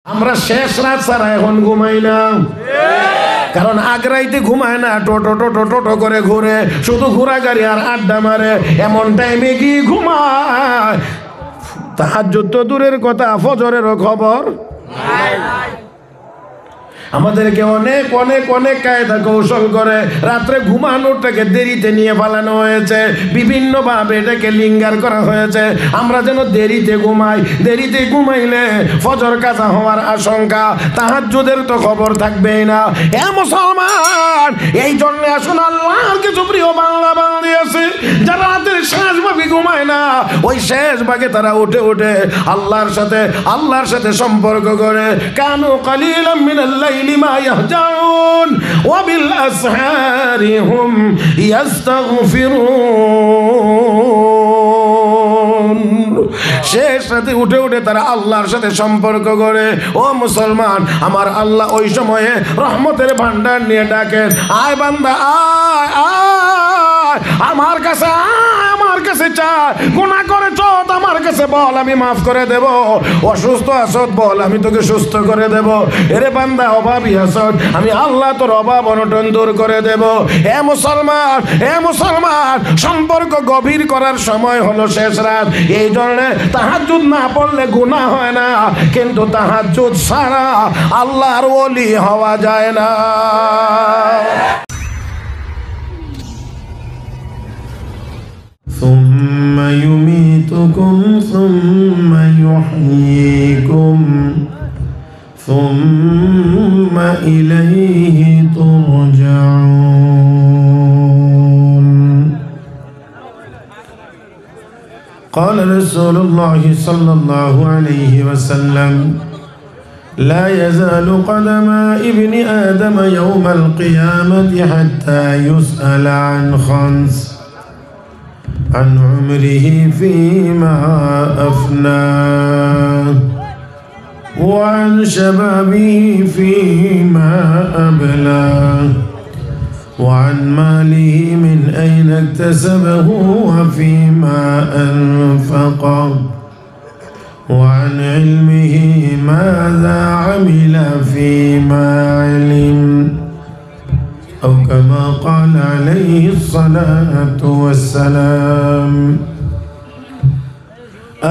আমরা শেষ রাত ছাড়া এখন ঘুমাই না, কারণ আগ্রাইতে ঘুমায় না, টোটো টোটো টোটো করে ঘুরে, শুধু ঘোরা গাড়ি আর আড্ডা মারে। এমন টাইমে কি ঘুমায়? তাহাজ্জুদ তো দূরের কথা, ফজরেরও খবর। আমাদেরকে অনেক অনেক অনেক কায়দা কৌশল করে রাত্রে ঘুমানোটাকে দেরিতে নিয়ে পালানো হয়েছে, বিভিন্ন ভাবে এটাকে লিঙ্গার করা হয়েছে। আমরা যেন দেরিতে ঘুমাই, দেরিতে ঘুমাইলে ফজর কাজা হওয়ার আশঙ্কা, তাহাজ্জুদের তো খবর থাকবেই না। এ মুসলমান, এই জন্য আসুন, আল্লাহর কিছু প্রিয় বাংলা বাঙালি আছে যারা রাতের শেষ ভাগে ঘুমায় না, ওই শেষ ভাগে তারা উঠে উঠে আল্লাহর সাথে সম্পর্ক করে। কানু কালিলাম মিনাল লাইলি মা ইয়াহজাউন ওয়া বিল আসহারি হুম ইস্তাগফিরুন। শেষ রাতে উঠে উঠে তারা আল্লাহর সাথে সম্পর্ক করে। ও মুসলমান, আমার আল্লাহ ওই সময়ে রহমতের ভান্ডার নিয়ে ডাকেন, আয় বান্দা আয় আয় আমার কাছে আয়, আমার কাছে চায়। গুনাহ করেছ আমার কাছে বল, আমি মাফ করে দেব। অসুস্থ আছো বল, আমি তোকে সুস্থ করে দেব। এরে বান্দা অভাবী আছো, আমি আল্লাহ তোর অভাব অনটন দূর করে দেব। হে মুসলমান, হে মুসলমান, সম্পর্ক গভীর করার সময় হলো শেষ রাত। এই জন্য তাহাজ্জুদ না পড়লে গুনাহ হয় না, কিন্তু তাহাজ্জুদ ছাড়া আল্লাহর ওলি হওয়া যায় না। ثم يميتكم ثم يحييكم ثم إليه ترجعون. قال رسول الله صلى الله عليه وسلم: لا يزال قدم ابن آدم يوم القيامة حتى يسأل عن خمس: عن عمره فيما أفناه، وعن شبابه فيما أبلاه، وعن ماله من أين اكتسبه وفيما أنفقه، وعن علمه ماذا عمل فيما علم، أو كما قال عليه الصلاة والسلام.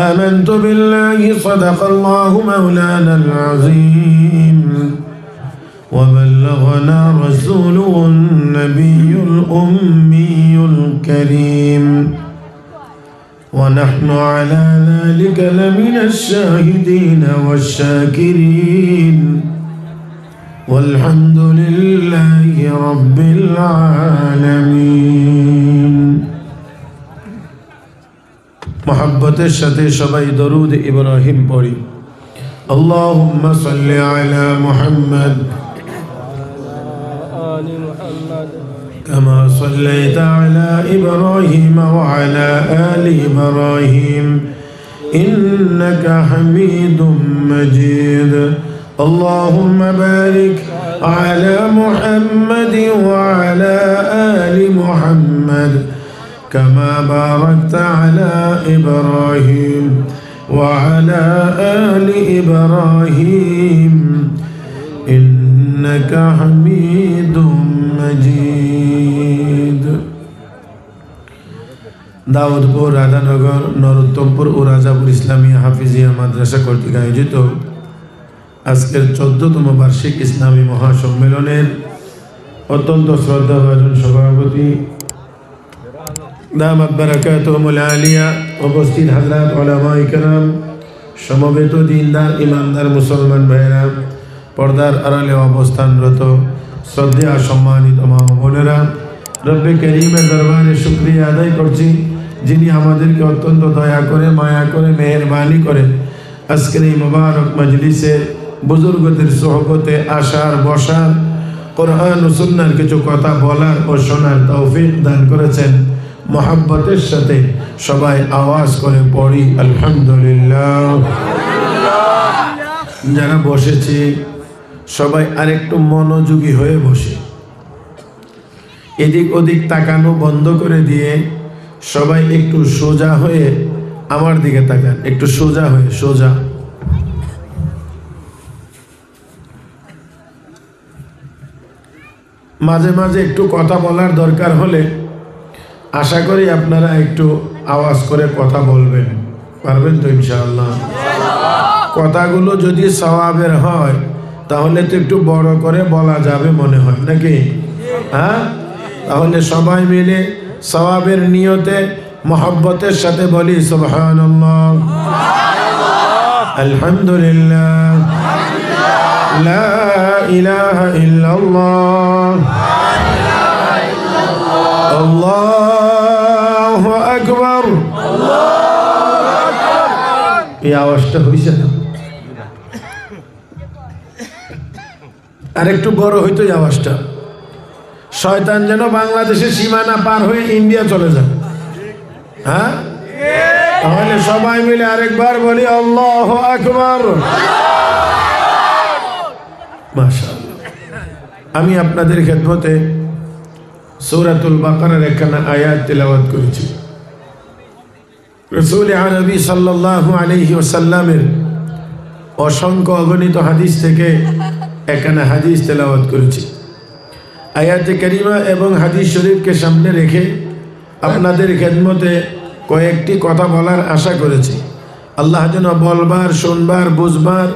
آمنت بالله صدق الله مولانا العظيم، وبلغنا رسوله النبي الأمي الكريم، ونحن على ذلك لمن الشاهدين والشاكرين، والحمد لله رب العالمين. محبতের সাথে সবাই দরুদ ইব্রাহিম পড়ি। আল্লাহুম্মা সাল্লি আলা মুহাম্মাদ আলি মুহাম্মাদ কামা সাল্লাইতা আলা ইব্রাহিম ওয়া আলা আলি ইব্রাহিম ইন্নাকা হামিদুম মাজিদ। اللهم بارك على محمد وعلى آل محمد كما باركت على إبراهيم وعلى آل إبراهيم إنك حميد مجيد. দাউদপুর, রাধানগর, নরোত্তমপুর ও রাজাপুর ইসলামিয়া হাফিজিয়া মাদ্রাসা কর্তৃক আয়োজিত আজকের 14তম বার্ষিক ইসলামী মহাসম্মেলনের অত্যন্ত শ্রদ্ধাভাজন সভাপতি দামাত বারাকাতুহুমুল আলিয়া, উপস্থিত হযরত উলামায়ে কেরাম, সমবেত দিনদার ইমানদার মুসলমান ভাইরা, পর্দার আড়ালে অবস্থানরত শ্রদ্ধেয় সম্মানিত মা বোনেরা, রব্বে করিমের দরবারে শুকরিয়া আদায় করছি, যিনি আমাদেরকে অত্যন্ত দয়া করে, মায়া করে, মেহেরবানি করে আজকের এই মুবারক মজলিসে বুজুর্গদের সোহবতে আসার, বসার, কোরআন ও সুন্নাহর কিছু কথা বলার ও শোনার তৌফিক দান করেছেন। মোহাব্বতের সাথে সবাই আওয়াজ করে পড়ি আলহামদুলিল্লাহ। যারা বসেছি সবাই আরেকটু মনোযোগী হয়ে বসে, এদিক ওদিক তাকানো বন্ধ করে দিয়ে সবাই একটু সোজা হয়ে আমার দিকে তাকান, একটু সোজা হয়ে, সোজা মাঝে মাঝে একটু কথা বলার দরকার হলে আশা করি আপনারা একটু আওয়াজ করে কথা বলবেন, পারবেন তো ইনশাআল্লাহ? কথাগুলো যদি সওয়াবের হয় তাহলে তো একটু বড় করে বলা যাবে মনে হয় নাকি? হ্যাঁ, তাহলে সবাই মিলে সওয়াবের নিয়তে মহব্বতের সাথে বলি সুবহানাল্লাহ, আলহামদুলিল্লাহ, লা ইলাহা ইল্লাল্লাহ, আল্লাহু আকবার। এই আওয়াজটা হইছে না? আর একটু বড় হইতো এই আওয়াজটা। শয়তান যেন বাংলাদেশের সীমানা পার হয়ে ইন্ডিয়া চলে যায়। হ্যাঁ, তাহলে সবাই মিলে আরেকবার বলি আল্লাহু আকবার। মাশাআল্লাহ। আমি আপনাদের খেদমতে সূরাতুল বাকারার একখানা আয়াত তেলাওয়াত করেছি। রাসূল আরবি সাল্লাল্লাহু আলাইহি ওয়াসাল্লামের অসংখ্য অগণিত হাদিস থেকে একখানা হাদিস তেলাওয়াত করেছি। আয়াতে কারিমা এবং হাদিস শরীফকে সামনে রেখে আপনাদের খেদমতে কয়েকটি কথা বলার আশা করেছি। আল্লাহ যেন বলবার, শুনবার, বুঝবার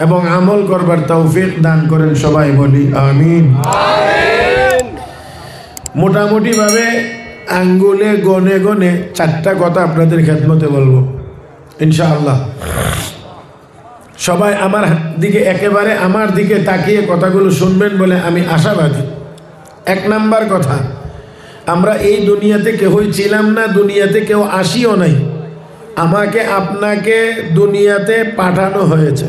এবং আমল করবার তৌফিক দান করেন। সবাই বলি আমিন। মোটামুটি ভাবে আঙ্গুলে গনে গনে 4টা কথা আপনাদের খেদমতে বলবো ইনশাআল্লাহ। সবাই আমার দিকে, একেবারে আমার দিকে তাকিয়ে কথাগুলো শুনবেন বলে আমি আশাবাদী। 1 নাম্বার কথা, আমরা এই দুনিয়াতে কেউই ছিলাম না, দুনিয়াতে কেউ আসিও নাই। আমাকে আপনাকে দুনিয়াতে পাঠানো হয়েছে।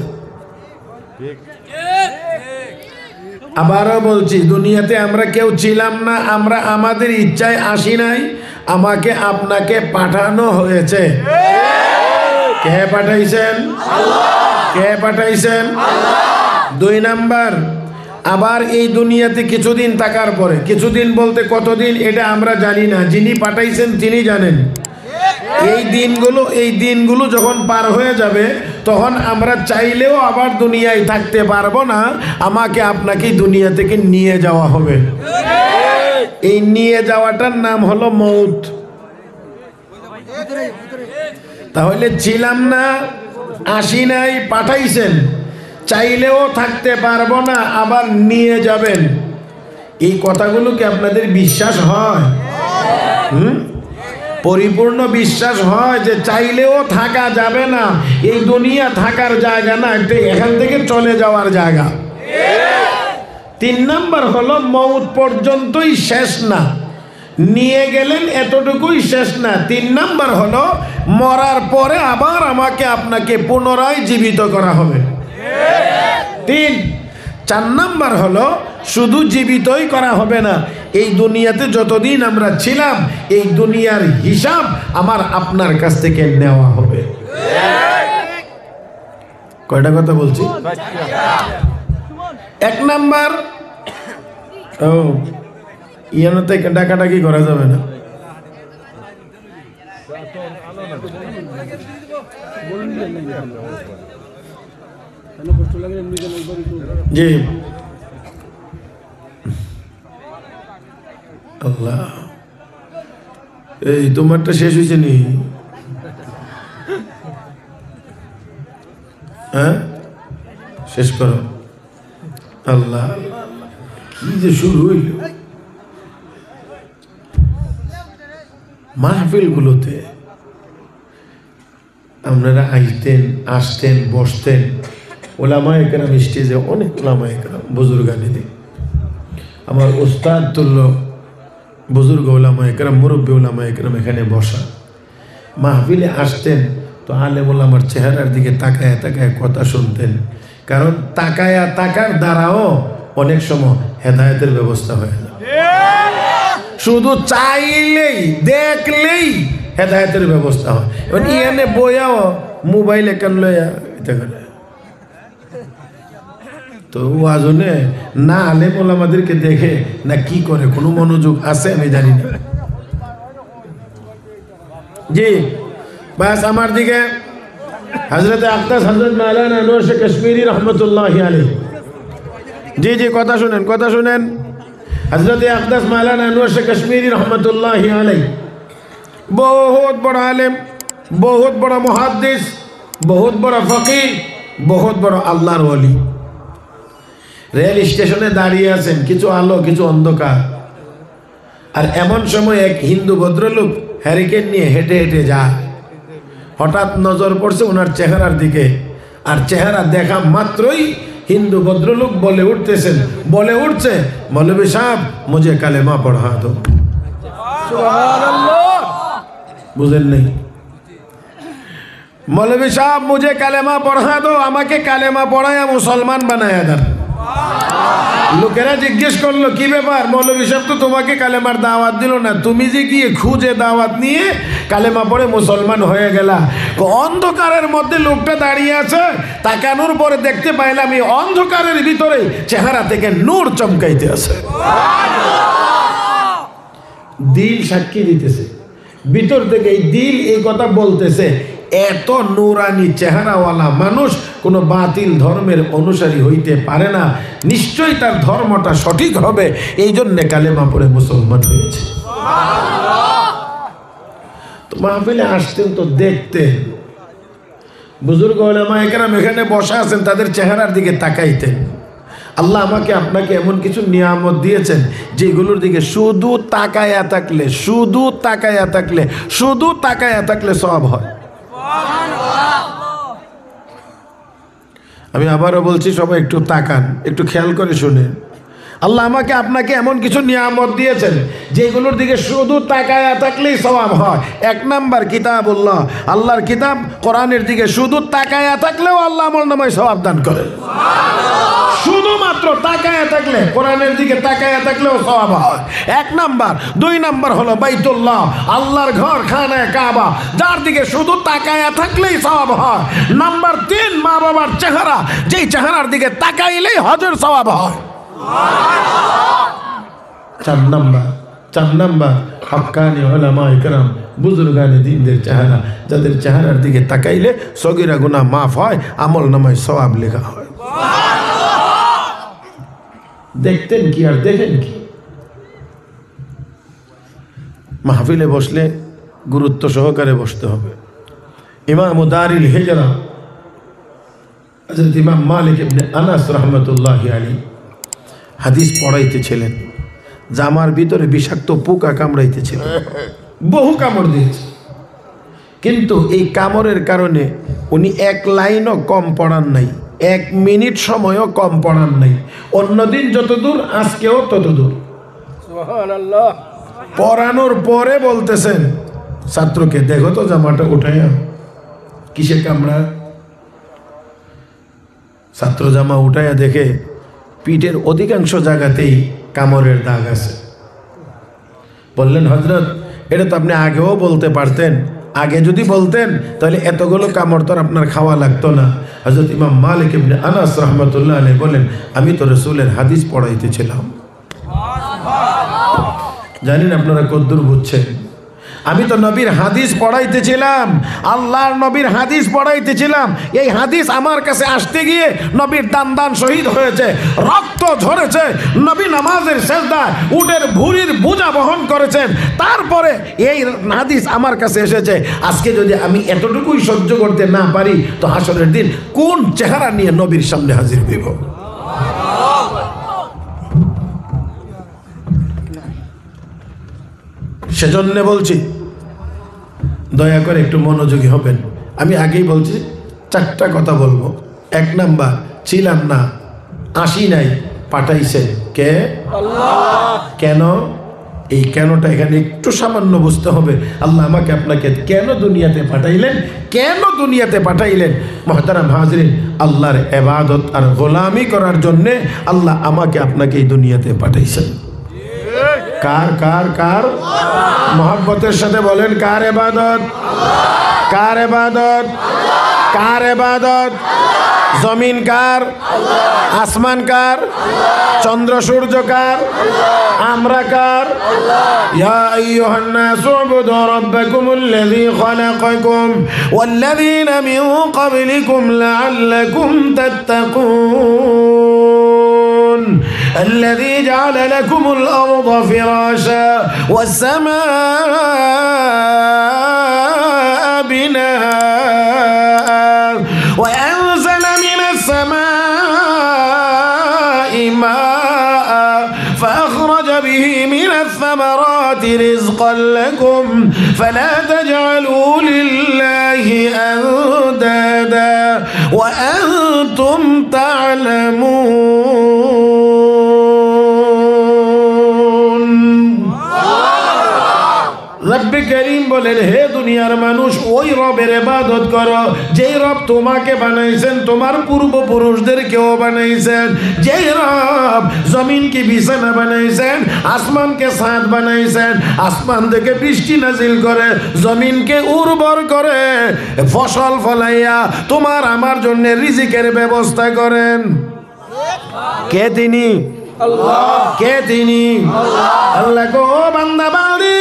আবারও বলছি, দুনিয়াতে আমরা কেউ ছিলাম না, আমরা আমাদের ইচ্ছায় আসি নাই, আমাকে আপনাকে পাঠানো হয়েছে। কে পাঠাইছেন? কে পাঠাইছেন? 2 নাম্বার, আবার এই দুনিয়াতে কিছুদিন থাকার পরে, কিছুদিন বলতে কতদিন এটা আমরা জানি না, যিনি পাঠাইছেন তিনি জানেন। এই দিনগুলো যখন পার হয়ে যাবে তখন আমরা চাইলেও আবার দুনিয়ায় থাকতে পারবো না, আমাকে আপনাকে দুনিয়া থেকে নিয়ে যাওয়া হবে। এই নিয়ে যাওয়াটার নাম হলো মৌত। তাহলে ছিলাম না, আসি নাই, পাঠাইছেন, চাইলেও থাকতে পারবো না, আবার নিয়ে যাবেন। এই কথাগুলো কি আপনাদের বিশ্বাস হয়? পরিপূর্ণ বিশ্বাস হয় যে চাইলেও থাকা যাবে না, এই দুনিয়া থাকার জায়গা না, এটা এখান থেকে চলে যাওয়ার জায়গা। 3 নাম্বার হলো মৌত পর্যন্তই শেষ না, নিয়ে গেলেন এতটুকুই শেষ না। 3 নাম্বার হলো মরার পরে আবার আমাকে আপনাকে পুনরায় জীবিত করা হবে। 3। 4 নাম্বার হলো শুধু জীবিতই করা হবে না, এই দুনিয়াতে যতদিন আমরা ছিলাম এই দুনিয়ার হিসাব আমার আপনার কাছ থেকে নেওয়া হবে। কয়টা কথা বলছি? 1 নাম্বার, ইয়ানোতে ডাকাডাকি করা যাবে না। জি আল্লাহ, এই তোমারটা শেষ হয়েছে নি? হ্যাঁ, শেষ করো। আল্লাহ, কি যে শুরু হইল মাহফিল গুলোতে। আপনারা আইতেন, আসতেন, বসতেন, ওলামায়ে কেরাম স্টেজে, অনেক ওলামায়ে কেরাম বুজুর্গানিদের, আমার ওস্তাদ তুল্য বুজুর্গ ওলামায়ে কেরাম, মুরব্বী ওলামায়ে কেরাম এখানে বসা। মাহফিলে আসতেন তো আলেম ওলামার চেহারার দিকে তাকায় তাকায় কথা শুনতেন, কারণ তাকায়া তাকার দ্বারাও অনেক সময় হেদায়েতের ব্যবস্থা হয়ে যায়। শুধু চাইলেই, দেখলেই হেদায়েতের ব্যবস্থা হয়। এবার ইহানে বইয়াও মোবাইলে কেন লইয়া এটা করে তো ওয়াজনে না আলেম ওলামাদেরকে দেখে না কি করে, কোনো মনোযোগ আছে আমি জানি না। জি বাস, আমার দিকে হযরত আক্তাস হযরত মাওলানা আনোয়ার শেখ কাশ্মীরি রহমতুল্লাহি আলাইহি। জি জি, কথা শুনেন, কথা শুনেন। हजरत अक़दस मौलाना अनवर शाह कश्मीरी रहमतुल्लाहि अलैह बहुत बड़ा आलिम, बहुत बड़ा मुहद्दिस, बहुत बड़ा फकीह, बहुत बड़ा আল্লাহর ওলি। রেল স্টেশনে দাঁড়িয়ে আছেন, কিছু আলো কিছু অন্ধকার, আর এমন সময় এক হিন্দু ভদ্রলোক হ্যারিকেন নিয়ে হেঁটে হেঁটে যায়। হঠাৎ নজর পড়ছে ওনার চেহারার দিকে, আর চেহারা দেখা মাত্রই হিন্দু ভদ্রলোক বলে উঠতেছেন, বলে উঠছে, মৌলভী সাহেব মুঝে কালেমা পড়া দো। সুবহানাল্লাহ, বুঝেন নাই? মৌলভী সাহেব মুঝে কালেমা পড়া দো, আমাকে কালেমা পড়ায়া মুসলমান বানায়া দেন। লোকেরা জিজ্ঞেস করলো কি ব্যাপার, মৌলভী সাহেব তো তোমাকে কালেমার দাওয়াত দিল না, তুমি যে গিয়ে খুঁজে দাওয়াত নিয়ে কালেমা পড়ে মুসলমান হয়ে গেলা। অন্ধকারের মধ্যে লোকটা দাঁড়িয়ে আছে, তাকানোর পরে দেখতে পাইলাম এই অন্ধকারের ভিতরে চেহারা থেকে নূর চমকাইতে আছে। দিল সাক্ষী দিতেছে, ভিতর থেকে এই দিল এই কথা বলতেছে, এত নূরানি চেহারাওয়ালা মানুষ কোনো বাতিল ধর্মের অনুসারী হইতে পারে না, নিশ্চয়ই তার ধর্মটা সঠিক হবে, এই জন্যে কালেমা পড়ে মুসলমান হয়েছে। তো মাহফিলে আসতেন তো দেখতেন, বুজুর্গ উলামায়ে কেরাম এখানে বসা আছেন, তাদের চেহারার দিকে তাকাইতেন। আল্লাহ আমাকে আপনাকে এমন কিছু নিয়ামত দিয়েছেন যেগুলোর দিকে শুধু তাকায়া থাকলে, শুধু তাকায়া থাকলে, শুধু তাকায়া থাকলে সওয়াব হয়। আমি আবারও বলছি, সবাই একটু তাকান, একটু খেয়াল করে শুনেন। আল্লাহ আমাকে আপনাকে এমন কিছু নিয়ামত দিয়েছেন যেগুলোর দিকে শুধু তাকায়া থাকলেই সওয়াব হয়। এক নাম্বার কিতাবুল্লাহ, আল্লাহর কিতাব কোরআনের দিকে শুধু তাকায়া থাকলেও আল্লাহ আমলনামায় সওয়াব দান করেন। শুধুমাত্র তাকায়া থাকলে, কোরআনের দিকে তাকায়া থাকলেও সওয়াব হয়, এক নাম্বার। দুই নাম্বার হলো বাইতুল্লাহ, আল্লাহর ঘর, খানায়ে কাবা, যার দিকে শুধু তাকায়া থাকলেই সওয়াব হয়। নাম্বার 3, মা বাবার চেহারা, যেই চেহারার দিকে তাকাইলেই হজের সওয়াব হয়। 4 নাম্বার হক্কানি উলামায়ে কেরাম, বুজুর্গানে দ্বীনদের চেহারা, যাদের চেহারার দিকে তাকাইলে সগীরা গুনাহ মাফ হয়, আমল নামায় সওয়াব লেখা হয়। দেখতেন কি আর দেখেন কি? মাহফিলে বসলে গুরুত্ব সহকারে বসতে হবে। ইমাম দারিল হিজরা হযরত ইমাম মালিক ইবনে আনাস রাহমাতুল্লাহি আলাইহি হাদিস পড়াইতেছিলেন, জামার ভিতরে বিষাক্ত পোকা কামড়াইতেছিল, বহু কামড় দিয়েছে, কিন্তু এই কামড়ের কারণে উনি এক লাইনও কম পড়ান নাই, 1 মিনিট সময়ও কম পড়ান নাই। অন্যদিন যতদূর, আজকেও ততদূর। সুবহানাল্লাহ। পড়ানোর পরে বলতেছেন ছাত্রকে, দেখো তো জামাটা উঠাইয়া কিসে কামড়া। ছাত্র জামা উঠাইয়া দেখে পিঠের অধিকাংশ জায়গাতেই কামড়ের দাগ আছে। বললেন, হযরত এটা তো আপনি আগেও বলতে পারতেন, আগে যদি বলতেন তাহলে এতগুলো কামড় তো আপনার খাওয়া লাগতো না। হযরত ইমাম মালিক ইবনে আনাস রাহমাতুল্লাহ আলাইহি বলেন, আমি তো রাসূলের হাদিস পড়াইতেছিলাম। জানেন আপনারা কদ্দুর বুঝছেন? আমি তো নবীর হাদিস পড়াইতেছিলাম, আল্লাহর নবীর হাদিস পড়াইতেছিলাম। এই হাদিস আমার কাছে আসতে গিয়ে নবীর দান শহীদ হয়েছে, রক্ত ঝরেছে, নবী নামাজের সেজদায় উটের ভুঁড়ির বোঝা বহন করেছেন, তারপরে এই হাদিস আমার কাছে এসেছে। আজকে যদি আমি এতটুকুই সহ্য করতে না পারি, তো হাসরের দিন কোন চেহারা নিয়ে নবীর সামনে হাজির হইব? সেজন্য বলছি, দয়া করে একটু মনোযোগী হবেন। আমি আগেই বলছি, 4টা কথা বলবো। 1 নাম্বার, ছিলাম না, আসি নাই, পাঠাইছে কে? আল্লাহ। কেন? এই কেনটা এখানে একটু সামান্য বুঝতে হবে। আল্লাহ আমাকে আপনাকে কেন দুনিয়াতে পাঠাইলেন, কেন দুনিয়াতে পাঠাইলেন? মুহতারাম হাজরিন, আল্লাহর ইবাদত আর গোলামি করার জন্যে আল্লাহ আমাকে আপনাকে এই দুনিয়াতে পাঠাইছেন। কার কার কার? মোহাব্বতের সাথে বলেন, কার ইবাদত? কার ইবাদত? কার ইবাদত? জমিন কার? আসমান কার? চন্দ্র সূর্য কার? আমরা কার? ইয়া আইয়ুহান নাসু উবুদু রাব্বাকুমুল্লাযী খালাকাকুম ওয়াল্লাযীনা মিন ক্বাবলিকুম লাআল্লাকুম তাত্তাকুন। الذي جعل لكم الأرض فراشا والسماء بناء وأنزل من السماء ماء فأخرج به من الثمرات رزقا لكم فلا تجعلوا لله أندادا وأنتم تعلمون রব্বে করিম বলেন, হে দুনিয়ার মানুষ, ওই রবের ইবাদত করো যেই রব তোমাকে বানাইছেন, তোমার পূর্বপুরুষদেরকেও বানাইছেন। যেই রব জমিনকে বিছানা বানাইছেন, আসমানকে ছাদ বানাইছেন, আসমান থেকে বৃষ্টি নাজিল করে, জমিনকে উর্বর করে, ফসল ফলাইয়া তোমার আমার জন্য রিজিকের ব্যবস্থা করেন। কে তিনি? কে তিনি? আল্লাহ গো বান্দা বান্দি,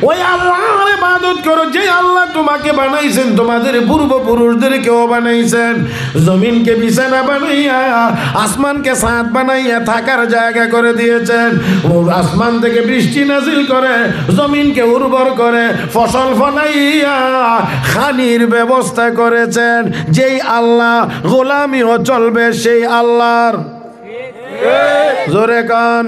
ওই আল্লাহর ইবাদত করো যে আল্লাহ তোমাকে বানাইছেন, তোমাদের পূর্বপুরুষদেরকেও বানাইছেন। জমিনকে বিছানা বানাইয়া, আসমানকে ছাদ বানাইয়া থাকার জায়গা করে দিয়েছেন। আসমান থেকে বৃষ্টি নাজিল করে, জমিনকে উর্বর করে, ফসল ফলাইয়া খানির ব্যবস্থা করেছেন। যেই আল্লাহ গোলামিও চলবে সেই আল্লাহর, জোরে কান,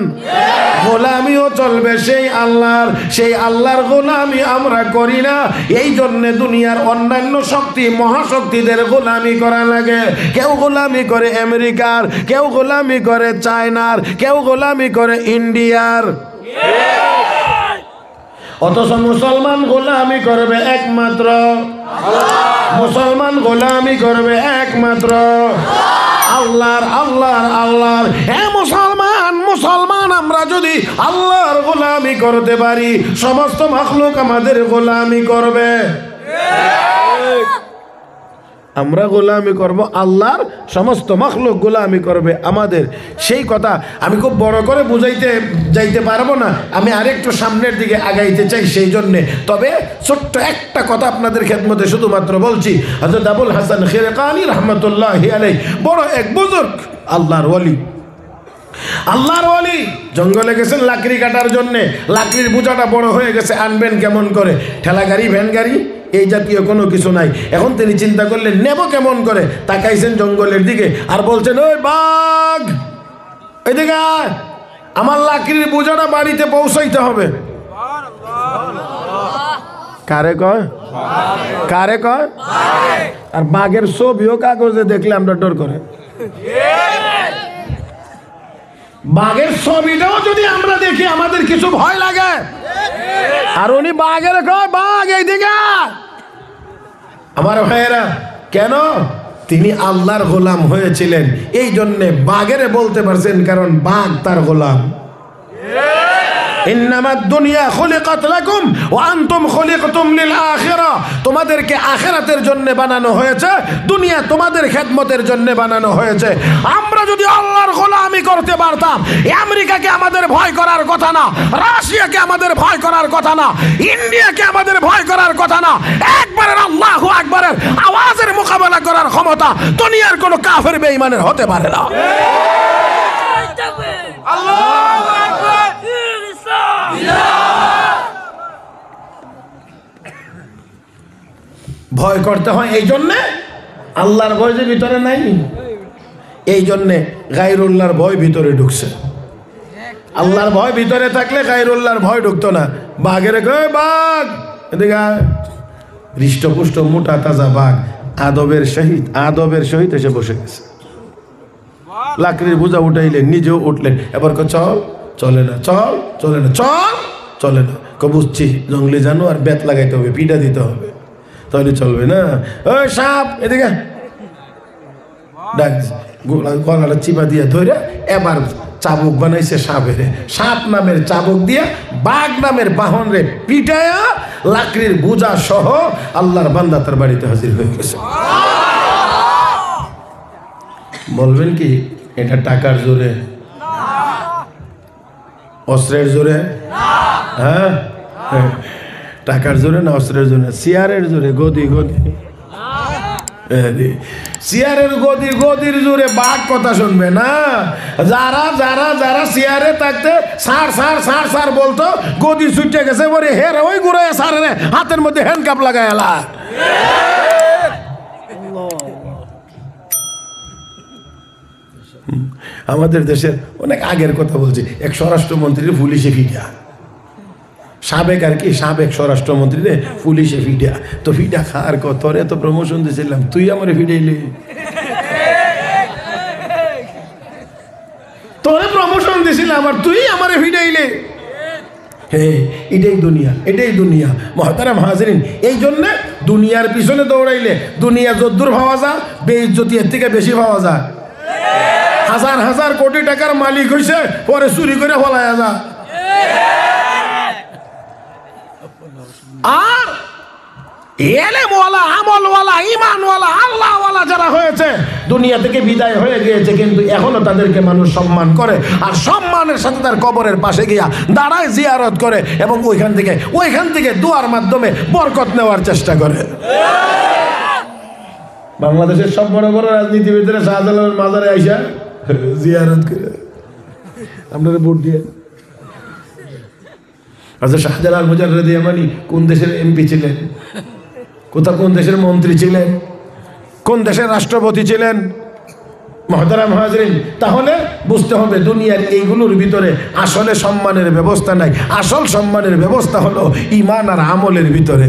গোলামিও চলবে সেই আল্লাহর। সেই আল্লাহর গোলামি আমরা করি না, এই জন্য দুনিয়ার অন্যান্য শক্তি মহাশক্তিদের গোলামি করা লাগে। কেউ গোলামি করে আমেরিকার, কেউ গোলামি করে চায়নার, কেউ গোলামি করে ইন্ডিয়ার। অথচ মুসলমান গোলামি করবে একমাত্র মুসলমান গোলামি করবে একমাত্র আল্লাহর, আল্লাহর, আল্লাহর। হ্যাঁ মুসলমান, মুসলমান আমরা যদি আল্লাহর গোলামি করতে পারি, সমস্ত মাখলুক আমাদের গোলামি করবে। আমরা গোলামি করব আল্লাহর, সমস্ত মাখলুক গোলামি করবে আমাদের। সেই কথা আমি খুব বড় করে বুঝাইতে যাইতে পারবো না, আমি আরেকটু সামনের দিকে আগাইতে চাই সেই জন্যে। তবে ছোট্ট একটা কথা আপনাদের খেদমতে শুধুমাত্র বলছি। হযরত আবুল হাসান খিরকানি রহমতুল্লাহি আলাইহি বড় এক বুজুর্গ আল্লাহর ওলি, আল্লাহর ওলি জঙ্গলে গেছেন লাকড়ি কাটার জন্যে। লাকড়ির বোঝাটা বড় হয়ে গেছে, আনবেন কেমন করে? ঠেলা গাড়ি, ভ্যান গাড়ি এই জাতীয় কোনো কিছু নাই। এখন তিনি চিন্তা করলেন নেব কেমন করে। তাকাইছেন জঙ্গলের দিকে আর বলছেন, ওই বাঘ এদিকে আয়, আমার লাকড়ির বোঝাটা বাড়িতে পৌঁছাইতে হবে। কারে কয়? কারে কয়? আর বাঘের ছবিও কাগজে দেখলে আমরা ডর করে। বাঘের ছবিটাও যদি আমরা দেখি আমাদের কিছু ভয় লাগে। আর উনি বাঘের কয়, বাঘ এইদিকে। আমার ভাইয়েরা, কেন? তিনি আল্লাহর গোলাম হয়েছিলেন, এই জন্যে বাঘের বলতে পারছেন, কারণ বাঘ তার গোলাম। ইন্নামাদ দুনিয়া খুলিকাত লাকুম ওয়া আনতুম খুলিকতুম লিল আখিরা। তোমাদেরকে আখিরাতের জন্য বানানো হয়েছে, দুনিয়া তোমাদের খেদমতের জন্য বানানো হয়েছে। আমরা যদি আল্লাহর গোলামি করতে পারতাম, আমেরিকাকে আমাদের ভয় করার কথা না, রাশিয়াকে আমাদের ভয় করার কথা না, ইন্ডিয়াকে আমাদের ভয় করার কথা না। একবারের আল্লাহু আকবারের আওয়াজের মোকাবেলা করার ক্ষমতা দুনিয়ার কোনো কাফের বেঈমানের হতে পারে না। আল্লাহু আকবার। ভয় করতে হয় এই জন্যে, আল্লাহর ভয় যে ভিতরে নাই, এই জন্যে গায়রুল্লাহর ভয় ভিতরে ঢুকছে। আল্লাহর ভয় ভিতরে থাকলে গায়রুল্লাহর ভয় ঢুকতো না। বাঘের কয়, বাঘ এদিকে, হৃষ্টপুষ্ট মোটা তাজা বাঘ আদবের সহিত এসে বসে গেছে। লাকড়ির বোঝা উঠাইলেন, নিজেও উঠলেন। এবার চল, চলে না, চল, চলে না, চল, চলে না। বুঝছি জঙ্গলি জানোয়ার, বেত লাগাইতে হবে, পিঠা দিতে হবে, তাহলে চলবে না। ওই সাপ এদিকে, ডাক গলাটা চিপা দিয়ে ধরে এবার চাবুক বানাইছে সাপের। সাপ নামের চাবুক দিয়ে বাঘ নামের বাহন রে পিটায়া লাকড়ির বোঝা সহ আল্লাহর বান্দা তার বাড়িতে হাজির হয়ে গেছে। বলবেন কি এটা টাকার জোরে, অস্ত্রের জোরে? হ্যাঁ, টাকার জোরে না অস্ত্রের জোরে? চেয়ারের জোরে, গদি গদি। চেয়ারের গদির জোরে বাঘ কথা শুনবে না। যারা যারা যারা চেয়ারে থাকতে সার বলতো, গদি ছুটে গেছে বলে হের ওই ঘুরে সার হাতের মধ্যে হ্যান্ডকাপ লাগায় এলা। আমাদের দেশের অনেক আগের কথা বলছি, এক স্বরাষ্ট্রমন্ত্রীর পুলিশে ফিটা, সাবেক আর কি, সাবেক স্বরাষ্ট্রমন্ত্রী রে পুলিশে ফিটা। তো ফিটা খার তোর এত প্রমোশন দিয়েছিলাম, তুই আমার ফিটাইলি, তোরে প্রমোশন দিয়েছিলাম আর তুই আমারে ফিটাইলে। এটাই দুনিয়া, এটাই দুনিয়া মুহতারাম হাজিরিন। এই জন্য দুনিয়ার পিছনে দৌড়াইলে দুনিয়া যদ্দূর পাওয়া যায়, বেইজ্জতি এর থেকে বেশি পাওয়া যায়। হাজার হাজার কোটি টাকার মালিক হইছে, পরে চুরি করে ফলায়া যা। আর এলেমওয়ালা, আমলওয়ালা, ঈমানওয়ালা, আল্লাহওয়ালা যারা হয়েছে দুনিয়া থেকে বিদায় হয়ে গিয়েছে, কিন্তু এখনো তাদেরকে মানুষ সম্মান করে, আর সম্মানের সাথে তার কবরের পাশে গিয়া দাঁড়ায়, জিয়ারত করে, এবং ওইখান থেকে দোয়ার মাধ্যমে বরকত নেওয়ার চেষ্টা করে। বাংলাদেশের সব বড় বড় রাজনীতিবিদরা শাহজালালের মাজারে আইসা জিয়ারত করে আপনারা ভোট দিয়ে। আচ্ছা, শাহজালাল মুজাররদ ইয়ামানি কোন দেশের এমপি ছিলেন? কোন দেশের মন্ত্রী ছিলেন? কোন দেশের রাষ্ট্রপতি ছিলেন? মুহতারাম হাজিরিন, তাহলে বুঝতে হবে দুনিয়ার এইগুলোর ভিতরে আসলে সম্মানের ব্যবস্থা নাই। আসল সম্মানের ব্যবস্থা হলো ঈমান আর আমলের ভিতরে।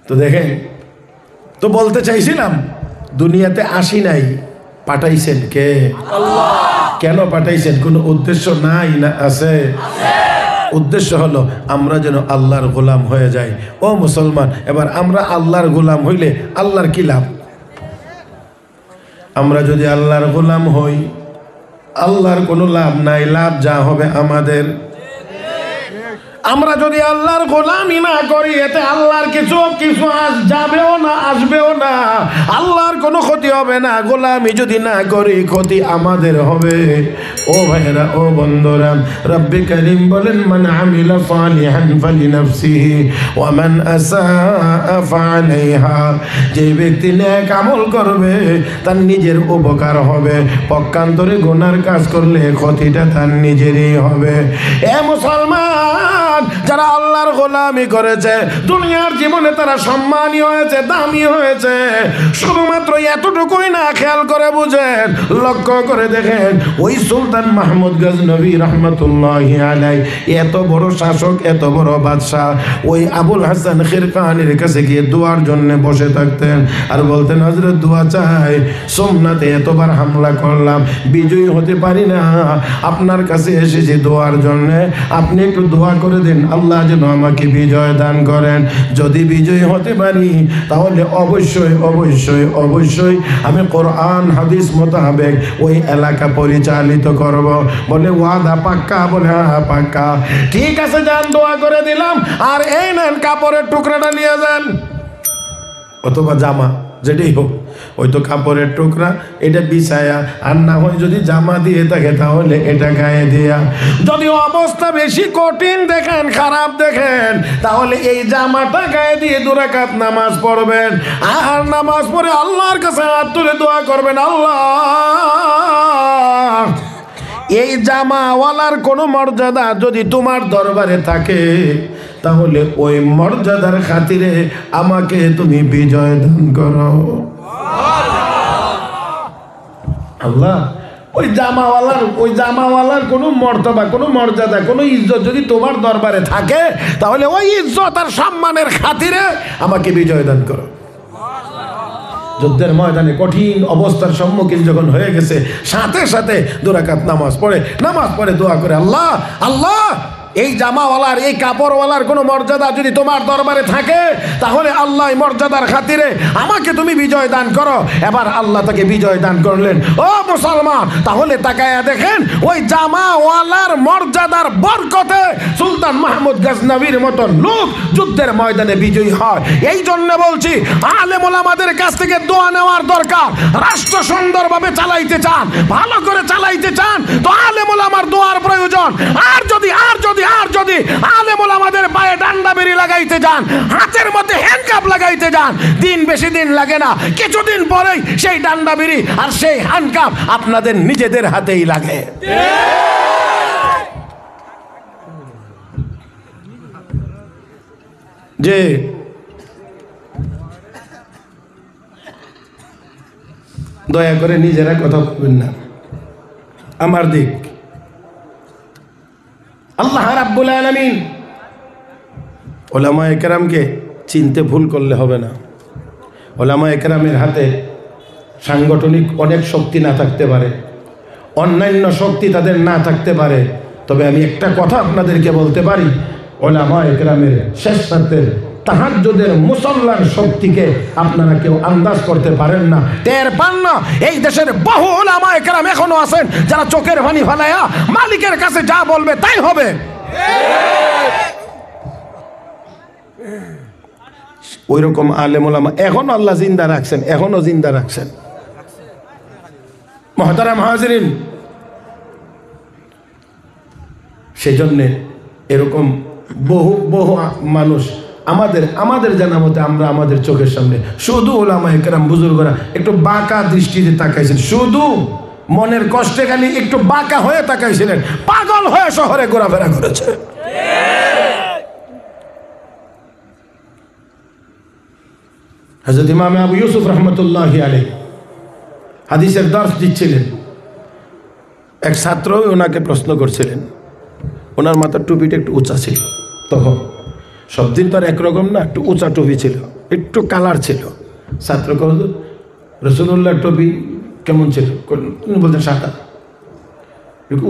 তো দেখেন, তো বলতে চাইছিলাম দুনিয়াতে আসি নাই, পাঠাইছেন কে? আল্লাহ। কেন পাঠাইছেন? কোনো উদ্দেশ্য নাই না আছে? উদ্দেশ্য হলো আমরা যেন আল্লাহর গোলাম হয়ে যাই। ও মুসলমান, এবার আমরা আল্লাহর গোলাম হইলে আল্লাহর কি লাভ? আমরা যদি আল্লাহর গোলাম হই, আল্লাহর কোনো লাভ নাই। লাভ যা হবে আমাদের। আমরা যদি আল্লাহর গোলামি না করি, এতে আল্লাহর কিছু যাবেও না, আসবেও না, আল্লাহর কোনো ক্ষতি হবে না। গোলামি যদি না করি, ক্ষতি আমাদের হবে। ও ভাইরা, ও বন্ধুরা, রব্বে কারীম বলেন, মান আমিলা সালিহান ফালিনাফসিহি ওয়া মান আসাআ ফাআলাইহা। যে ব্যক্তি নেক আমল করবে তার নিজের উপকার হবে, পক্ষান্তরে গুনার কাজ করলে ক্ষতিটা তার নিজেরই হবে। এ মুসলমান, যারা আল্লাহর গোলামি করেছে দুনিয়ার জীবনে তারা সম্মানী হয়েছে, দামি হয়েছে। শুধুমাত্র এতটুকুই না, খেয়াল করে বুঝেন, লক্ষ্য করে দেখেন, ওই সুলতান মাহমুদ গজনবী রহমতুল্লাহি আলাইহি এত বড় শাসক, এত বড় বাদশাহ, ওই আবুল হাসান খিরকানির কাছে গিয়ে দোয়ার জন্য বসে থাকতেন আর বলতেন, হযরত দোয়া চাই, সোমনাথে এতবার হামলা করলাম, বিজয়ী হতে পারি না, আপনার কাছে এসেছি দোয়ার জন্য, আপনি একটু দোয়া করে দিন, আল্লাহ যেন আমাকে বিজয় দান করেন। যদি বিজয়ী হতে পারি তাহলে অবশ্যই অবশ্যই অবশ্যই আমি কোরআন হাদিস মোতাবেক ওই এলাকা পরিচালিত করব। বলে ওয়াদা পাক্কা? বলে হ্যাঁ পাক্কা। ঠিক আছে, যান, দোয়া করে দিলাম, আর এই নেন কাপড়ের টুকরাটা নিয়ে যান, অথবা জামা, যেটাই হোক, ওই তো কাপড়ের টুকরা, এটা বিছায়া, আর না হয় যদি জামা দিয়ে থাকে তাহলে এটা গায়ে দিয়া। যদি অবস্থা বেশি কঠিন দেখেন, খারাপ দেখেন, তাহলে এই জামাটা গায়ে দিয়ে 2 রাকাত নামাজ পড়বেন, আর নামাজ পড়ে আল্লাহর কাছে হাত তুলে দোয়া করবেন, আল্লাহ, এই জামাওয়ালার কোনো মর্যাদা যদি তোমার দরবারে থাকে, তাহলে ওই মর্যাদার খাতিরে আমাকে তুমি বিজয় দান করো। আল্লাহ, ওই জামাওয়ালার কোনো মর্তবা, কোনো মর্যাদা, কোনো ইজ্জত যদি তোমার দরবারে থাকে, তাহলে ওই ইজ্জত আর সম্মানের খাতিরে আমাকে বিজয় দান করো। যুদ্ধের ময়দানে কঠিন অবস্থার সম্মুখীন যখন হয়ে গেছে, সাথে সাথে 2 রাকাত নামাজ পড়ে দোয়া করে, আল্লাহ, আল্লাহ, এই জামাওয়ালার, এই কাপড়ওয়ালার কোনো মর্যাদা যদি তোমার দরবারে থাকে, তাহলে আল্লাহ মর্যাদার খাতিরে আমাকে তুমি বিজয় দান করো। এবার আল্লাহ তাকে বিজয় দান করলেন। ও মুসলমান, তাহলে তাকায়া দেখেন, ওই জামাওয়ালার মর্যাদার বরকতে সুলতান মাহমুদ গজনবীর মতন লোক যুদ্ধের ময়দানে বিজয়ী হয়। এই জন্য বলছি, আলেম ওলামাদের কাছ থেকে দোয়া নেওয়ার দরকার। রাষ্ট্র সুন্দরভাবে চালাইতে চান, ভালো করে চালাইতে চান, তো আলেম ওলামার দোয়ার প্রয়োজন। আর যদি যদি আলেম ওলামাদের পায়ে ডান্ডা বেরি লাগাইতে যান, হাতের মধ্যে হ্যান্ডকাপ লাগাইতে যান, দিন বেশি দিন লাগে না, কিছুদিন পরেই সেই ডান্ডা বেরি আর সেই হ্যান্ডকাপ আপনাদের নিজেদের হাতেই লাগে। যে দয়া করে নিজেরা কথা বলবেন না, আমার দিক আল্লাহ রাব্বুল আলামিন ওলামায়ে কেরামকে চিনতে ভুল করলে হবে না। ওলামায়ে কেরামের হাতে সাংগঠনিক অনেক শক্তি না থাকতে পারে, অন্যান্য শক্তি তাদের না থাকতে পারে, তবে আমি একটা কথা আপনাদেরকে বলতে পারি, ওলামায়ে কেরামের শেষ রাতের তাহাজ্জুদের মুসল্লার শক্তিকে আপনারা কেউ আন্দাজ করতে পারেন না, টের পান না। এই দেশের বহু ওলামায়ে কেরাম এখনো আছেন যারা চোখের পানি ফেলায়া মালিকের কাছে যা বলবে তাই হবে। ওই রকম আলেম ওলামা এখনো আল্লাহ জিন্দা রাখছেন, এখনো জিন্দা রাখছেন। মুহতারাম হাজিরিন, সেই জন্যে এরকম বহু বহু মানুষ আমাদের জানা মতে আমরা আমাদের চোখের সামনে শুধু ওলামায়ে কেরাম বুজুর্গরা একটু বাঁকা দৃষ্টিতে তাকাইছেন, শুধু মনের কষ্টে খালি একটু বাঁকা হয়ে তাকাইছিলেন, পাগল হয়ে শহরে ঘোরাফেরা করেছে। হযরত ইমাম আবু ইউসুফ রাহমাতুল্লাহি আলাইহি হাদিসের দর্শ দিচ্ছিলেন, এক ছাত্র ওনাকে প্রশ্ন করছিলেন, ওনার মাথার টুপিটা একটু উঁচা ছিল, তখন সব দিন তো আর একরকম না, একটু উঁচা টুপি ছিল, একটু কালার ছিল। ছাত্র কহ রাসূলুল্লাহর টুপি কেমন ছিল? বলতেন সাদা।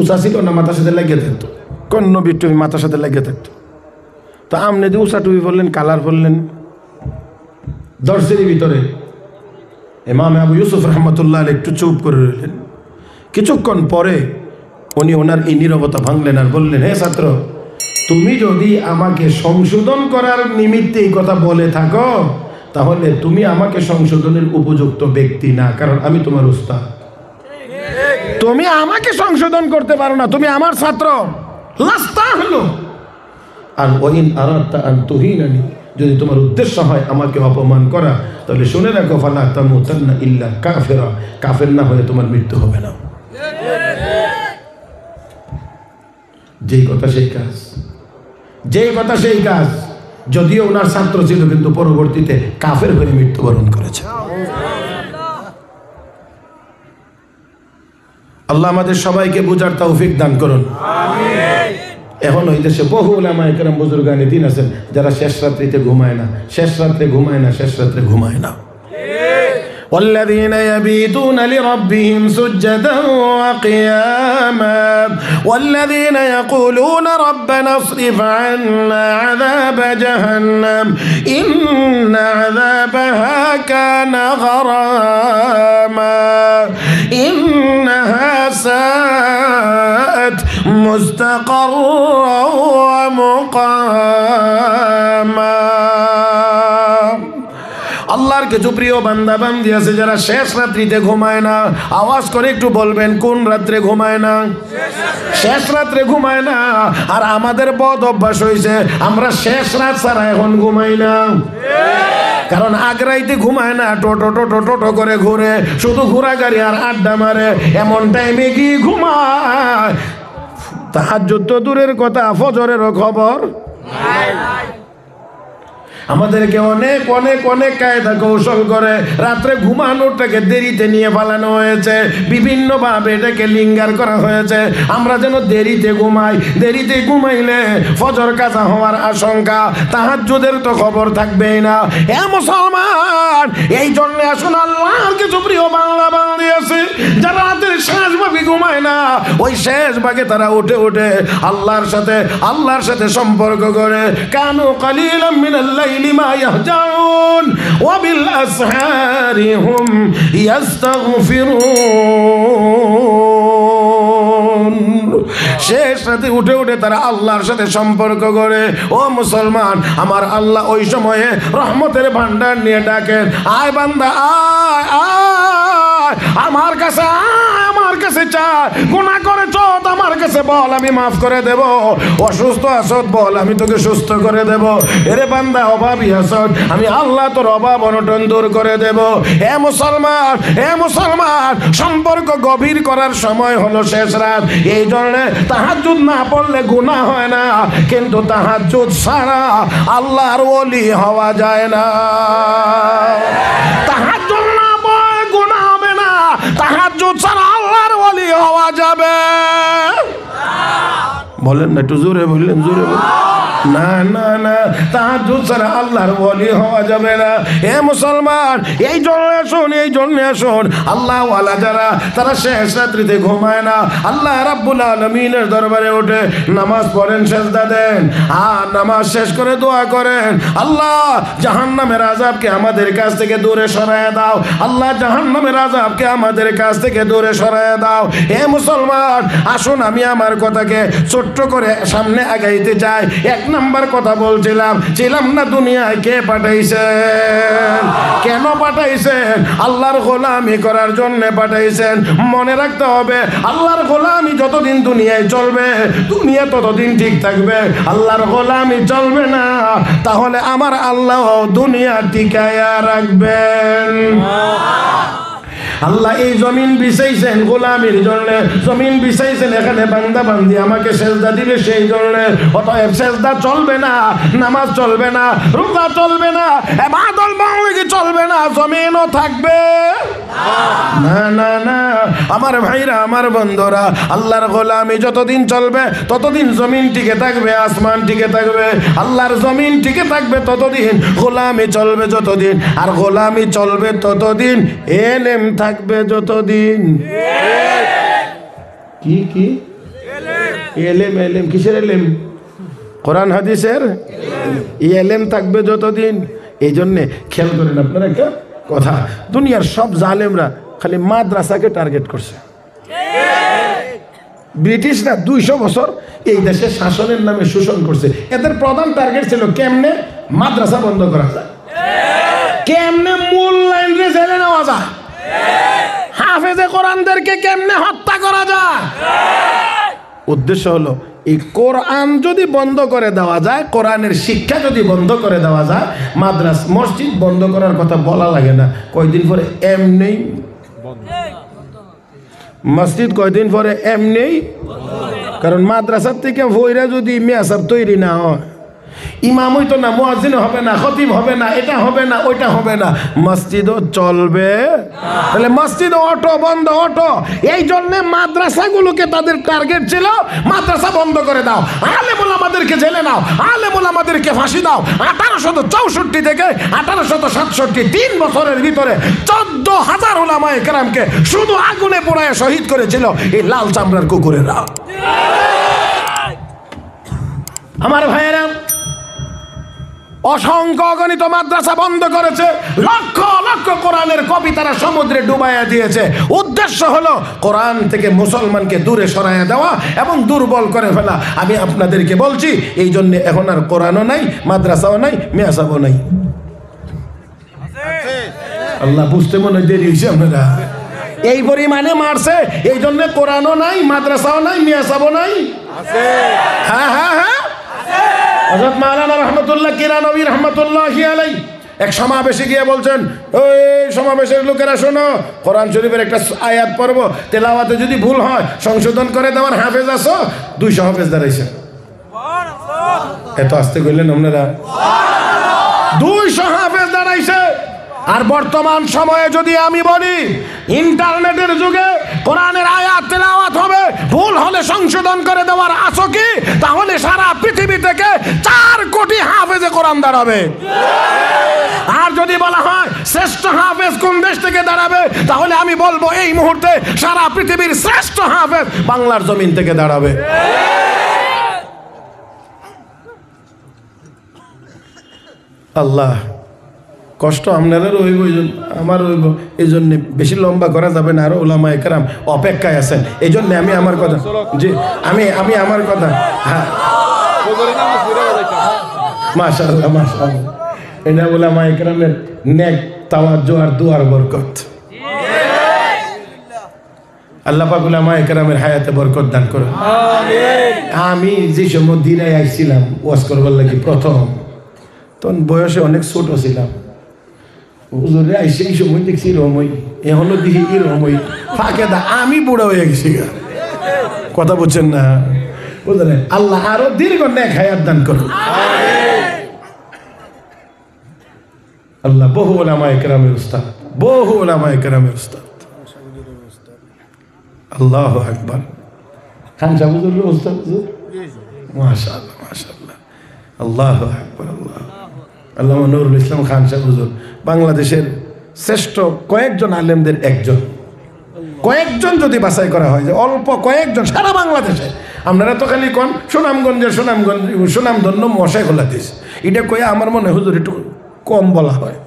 উঁচা ছিল না মাথার সাথে লাগিয়ে থাকতো? কোন নবীর টুপি মাথার সাথে লাগিয়ে থাকতো? তো আমনে যে উঁচা টুপি বললেন, কালার বললেন। দর্শের ভিতরে ইমাম আবু ইউসুফ রাহমাতুল্লাহ আলাইহি একটু চুপ করে রইলেন। কিছুক্ষণ পরে উনি ওনার এই নীরবতা ভাঙলেন আর বললেন, হে ছাত্র, তুমি যদি আমাকে সংশোধন করার নিমিত্তে এই কথা বলে থাকো, তাহলে তুমি আমাকে সংশোধনের উপযুক্ত ব্যক্তি না, কারণ আমি তোমার উস্তাদ। তুমি আমাকে সংশোধন করতে পারো না, তুমি আমার ছাত্র লাস্তা হলো। আর ওয়াইন আরাদতা আন তুহিনানি, যদি তোমার উদ্দেশ্য হয় আমাকে অপমান করা, তাহলে শুনে রাখো, ফালা তামুতান্না ইল্লা কাফিরা, কাফের না হয়ে তোমার মৃত্যু হবে না। যেই কথা সেই কাজ, যেই কথা সেই কাজ। যদিও ওনার ছাত্র ছিল, কিন্তু পরবর্তীতে কাফের হয়ে মৃত্যুবরণ করেছে। আল্লাহ আমাদের সবাইকে বুঝার তৌফিক দান করুন। এখন ওই দেশে বহু উলামায়ে কেরাম বুজুর্গানে দিন আছেন যারা শেষ রাত্রিতে ঘুমায় না, শেষ রাত্রে ঘুমায় না, শেষ রাত্রে ঘুমায় না। والذين يبيتون لربهم سجدا وقياما والذين يقولون ربنا اصرف عنا عذاب جهنم إن عذابها كان غراما إنها ساءت مستقرا ومقاما। আল্লাহর কিছু প্রিয় বান্দা বান্দি আছে যারা শেষ রাত্রিতে ঘুমায় না। আওয়াজ করে একটু বলবেন, কোন রাত্রে ঘুমায় না? শেষ রাত্রে ঘুমায় না। আর আমাদের বদ অভ্যাস হয়েছে, আমরা শেষ রাত ছাড়া এখন ঘুমাই না। কারণ আগ্রাইতে ঘুমায় না, টোটো টোটো টোটো করে ঘুরে, শুধু ঘোরা গাড়ি আর আড্ডা মারে। এমন টাইমে কি ঘুমায়? তাহাজ্জুদ তো দূরের কথা, ফজরেরও খবর নাই। আমাদেরকে অনেক অনেক অনেক কায়দা কৌশল করে রাত্রে ঘুমানোটাকে দেরিতে নিয়ে পালানো হয়েছে, বিভিন্নভাবে এটাকে লিঙ্গার করা হয়েছে। আমরা যেন দেরিতে ঘুমাই, দেরিতে ঘুমাইলে ফজর কাজা হওয়ার আশঙ্কা, তাহাজ্জুদের তো খবর থাকবেই না। এ মুসলমান, এই জন্য আসুন, আল্লাহর কিছু প্রিয় বাংলা বাঙালি আছে যারা রাতের শেষ ভাগে ঘুমায় না। ওই শেষ ভাগে তারা উঠে উঠে আল্লাহর সাথে সম্পর্ক করে। কানু কালিলাম মিনাল লাইলি মা ইয়াহজাউন ওয়া বিল আসহারি হুম ইস্তাগফিরুন। শেষ রাতে উঠে উঠে তারা আল্লাহর সাথে সম্পর্ক করে। ও মুসলমান, আমার আল্লাহ ওই সময়ে রহমতের ভান্ডার নিয়ে ডাকেন, আয় বান্দা আয় আয় আমার কাছে, আয় আমার কাছে কাছে চায়, গুনাহ করেছো আমার কাছে বল, আমি মাফ করে দেব। অসুস্থ আছো বল, আমি তোকে সুস্থ করে দেব। এরে বান্দা অভাবী আছো, আমি আল্লাহ তোর অভাব অনটন দূর করে দেব। হে মুসলমান, হে মুসলমান, সম্পর্ক গভীর করার সময় হলো শেষ রাত। এই জন্য তাহাজ্জুদ না পড়লে গুনাহ হয় না, কিন্তু তাহাজ্জুদ ছাড়া আল্লাহর ওলি হওয়া যায় না। তাহাজ্জুদ না পড়লে গুনাহ হবে না, তাহাজ্জুদ ছাড়া আল্লাহর ওলি হওয়া যাবে। বলেন না, একটু জোরে বললেন, জোরে বললেন। না না না, তাহাজ্জুদ ছাড়া আল্লাহর ওলি হওয়া যাবে না। হে মুসলমান, এই জন্য শুন, এই জন্য শুন, আল্লাহ ওয়ালা যারা তারা শেষ রাত্রিতে ঘুমায় না, আল্লাহ রাব্বুল আলামিনের দরবারে উঠে নামাজ পড়েন, সেজদা দেন, আর নামাজ শেষ করে দোয়া করেন, আল্লাহ জাহান্নামের আযাবকে আমাদের কাছ থেকে দূরে সরায় দাও, আল্লাহ জাহান্নামের আযাবকে আমাদের কাছ থেকে দূরে সরায় দাও। হে মুসলমান, আসুন আমি আমার কথাকে ছোট্ট করে সামনে আগাইতে চাই। এক নাম্বার কথা বলছিলাম না, দুনিয়ায় কে পাঠাইছেন, কেন পাঠাইছেন? আল্লাহর গোলামি করার জন্য পাঠাইছেন। মনে রাখতে হবে, আল্লাহর গোলামি যতদিন দুনিয়ায় চলবে, দুনিয়া ততদিন ঠিক থাকবে। আল্লাহর গোলামি চলবে না, তাহলে আমার আল্লাহ দুনিয়া টিকায়া রাখবেন। আল্লাহ এই জমিন বিছাইছেন গোলামির জন্য, জমিন বিছাইছেন এখানে বান্দা বান্দি আমাকে সেজদা দিবে সেই জন্য। অতএব সেজদা চলবে না, নামাজ চলবে না, রোজা চলবে না, ইবাদত বন্দেগী চলবে না, জমিনও থাকবে না। না না আমার ভাইরা, আমার বন্ধুরা, আল্লাহর গোলামি যতদিন চলবে ততদিন জমিন টিকে থাকবে, আসমান টিকে থাকবে। আল্লাহর জমিন টিকে থাকবে ততদিন, গোলামি চলবে যতদিন, আর গোলামি চলবে ততদিন, এলেম থাকবে যতদিন। কি কি এলেম? এলেম কিসের এলেম? কোরআন হাদিসের এলেম থাকবে যতদিন। এই জন্যে খেয়াল করেন আপনারা একটা কথা, দুনিয়ার সব জালেমরা খালি মাদ্রাসাকে টার্গেট করছে। ব্রিটিশরা 200 বছর এই দেশে শাসনের নামে শোষণ করছে। এদের প্রধান টার্গেট ছিল কেমনে মাদ্রাসা বন্ধ করা যায়, কেমনে মূল লাইন রে জেলে নেওয়া যায়, হাফেজে কোরআনদেরকে কেমনে হত্যা করা যায়। উদ্দেশ্য হলো এই কোরআন যদি বন্ধ করে দেওয়া যায়, কোরআনের শিক্ষা যদি বন্ধ করে দেওয়া যায়, মাদ্রাসা মসজিদ বন্ধ করার কথা বলা লাগে না, কয়দিন পরে এমনি মসজিদ কয়দিন পরে এমনি। কারণ মাদ্রাসার থেকে ভৈরা যদি মেয়াসাব তৈরি না হয়, ইমাম হইতো না, মুয়াজ্জিন হবে না, খতিব হবে না, এটা হবে না, ওইটা হবে না, মসজিদও চলবে। তাহলে মসজিদ অটো বন্ধ, অটো। এই জন্য মাদ্রাসাগুলোকে তাদের টার্গেট ছিল মাদ্রাসা বন্ধ করে দাও, আলেম ওলামাদেরকে জেলে নাও, আলেম ওলামাদেরকে ফাঁসি দাও। 1864 থেকে 1867 3 বছরের ভিতরে 14,000 ওলামায়ে কেরামকে শুধু আগুনে পোড়ায় শহীদ করেছিল এই লাল চামড়ার কুকুরেরা। আমার ভাইয়েরা, অসংখ্য অগণিত মাদ্রাসা বন্ধ করেছে, লক্ষ লক্ষ কোরআনের কপি তারা সমুদ্রে ডুবাইয়া দিয়েছে। উদ্দেশ্য হলো কোরআন থেকে মুসলমানকে দূরে সরাইয়া দেওয়া এবং দুর্বল করে ফেলা। আমি আপনাদেরকে বলছি, এই জন্য এখন আর কোরআনও নাই, মাদ্রাসাও নাই, মেয়াসাবও নাই। আল্লাহ বুঝতে মনে দেরি হয়েছে আপনারা, এই পরিমাণে মারছে, এই জন্য কোরআনও নাই, মাদ্রাসাও নাই, মেয়াসাবও নাই। হ্যাঁ হ্যাঁ হ্যাঁ, হযরত মাওলানা রহমতুল্লাহ কিরানবী রহমতুল্লাহি আলাইহি এক সমাবেশে গিয়ে বলছেন, ওই সমাবেশের লোকেরা শোনো, কোরআন শরীফের একটা আয়াত পড়ব, তেলাওয়াতে যদি ভুল হয় সংশোধন করে দেওয়ার হাফেজ আছো। 200 হাফেজ দাঁড়াইছে। এত আস্তে কইলেন আপনারা? 200 হাফেজ দাঁড়াইছে। আর বর্তমান সময়ে যদি আমি বলি, ইন্টারনেটের যুগে কোরআনের আয়াত তেলাওয়াত হবে, ভুল হলে সংশোধন করে দেওয়ার আছো কি? তাহলে সারা পৃথিবী থেকে 4 কোটি হাফেজে কোরআন দাঁড়াবে। আর যদি বলা হয় শ্রেষ্ঠ হাফেজ কোন দেশ থেকে দাঁড়াবে, তাহলে আমি বলবো এই মুহূর্তে সারা পৃথিবীর শ্রেষ্ঠ হাফেজ বাংলার জমিন থেকে দাঁড়াবে। আল্লাহ কষ্ট আপনাদের হইব, আমার হইব, এই জন্য বেশি লম্বা করা যাবে না। আরো ওলামায়ে কেরাম অপেক্ষায় আছেন, এই জন্য আমি আমার কথা, জি আমি আমার কথা, হ্যাঁ মাশাআল্লাহ মাশাআল্লাহ, এটা ওলামায়ে কেরামের নেক তাওয়াজ্জু আর দুয়ার বরকত। আল্লাহ পাক উলামায়ে কেরামের হায়াতে বরকত দান করুন। আমিন। আমি যে সময় দিনায় আইছিলাম ওয়াজ করবার লাগি প্রথম, তখন বয়সে অনেক ছোট ছিলাম। হুজুরে আইসে এই সময় দেখছি রমই, এখনো দেখি কি রমই ফাঁকে দা আমি বুড়া হয়ে গেছি। কথা বলছেন না? বুঝলেন? আল্লাহ আরো দীর্ঘ নেক হায়াত দান করুন। আল্লাহ বহু উলামায়ে কেরামের উস্তাদ, বহু উলামায়ে কেরামের উস্তাদ। আল্লাহু আকবার। খান সাহেব হুজুরের উস্তাদ, মাশাআল্লাহ মাশাআল্লাহ, আল্লাহু আকবার। আল্লামা নুরুল ইসলাম খান সাহেব হুজুর বাংলাদেশের শ্রেষ্ঠ কয়েকজন আলেমদের একজন। কয়েকজন যদি বাছাই করা হয়, যে অল্প কয়েকজন সারা বাংলাদেশে, আপনারা তো খালি কোন সুনামগঞ্জের সুনামধন্য মশাই খোলা দিস, এটা কয়ে আমার মনে হুজুর একটু কম বলা হয়।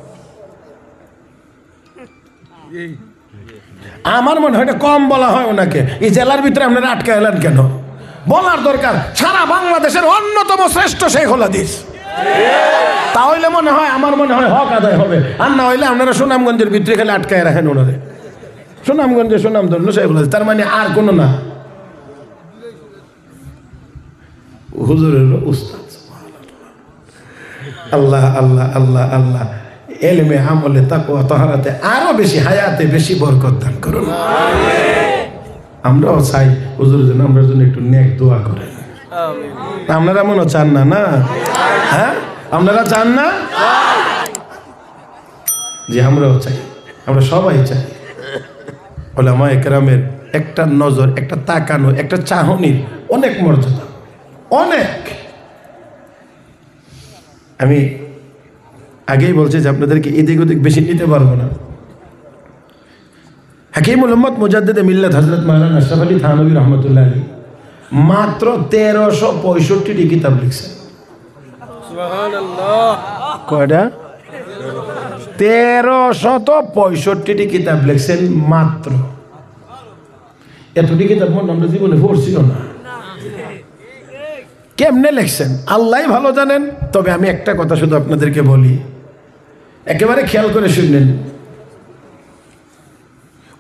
আমার মনে হয় কম বলা হয় ওনাকে। এই জেলার ভিতরে আপনারা আটকে এলেন কেন? বলার দরকার সারা বাংলাদেশের অন্যতম শ্রেষ্ঠ শেখ হাদিস। তাহলে মনে হয়, আমার মনে হয় হক আদায় হবে। আর না হইলে আপনারা সুনামগঞ্জের ভিতরে খালি আটকায় রাখেন ওনারে। সুনামগঞ্জের সুনামধন্য শেখ হাদিস, তার মানে আর কোনো না, হুজুরের উস্তাদ। আল্লাহ আল্লাহ আল্লাহ আল্লাহ এলমে আমলে তাকওয়া তাহারাতে আরো বেশি হায়াতে বেশি বরকত দান করুন। আমরাও চাই হুজুরের জন্য আমরা জন্য একটু নেক দোয়া করেন। আপনারা মনে চান না? না, হ্যাঁ আপনারা চান না? যে আমরাও চাই, আমরা সবাই চাই। উলামায়ে কেরামের একটা নজর, একটা তাকানো, একটা চাহনির অনেক মর্যাদা, অনেক। আমি আগেই বলছি যে আপনাদেরকে এদিক ওদিক বেশি নিতে পারবো না। হাকিমুল উম্মত মুজাদ্দিদে মিল্লাত হযরত মাওলানা আশরাফ আলী থানভী রাহমাতুল্লাহ আলাইহি মাত্র 1365টি কিতাব লিখছেন। সুবহানাল্লাহ। কয়টা? 1365টি কিতাব লিখছেন মাত্র। এতটি কিতাব আমরা জীবনে পড়ছিও না। কেমনে লিখছেন আল্লাহই ভালো জানেন। তবে আমি একটা কথা শুধু আপনাদেরকে বলি, একেবারে খেয়াল করে শুনলেন।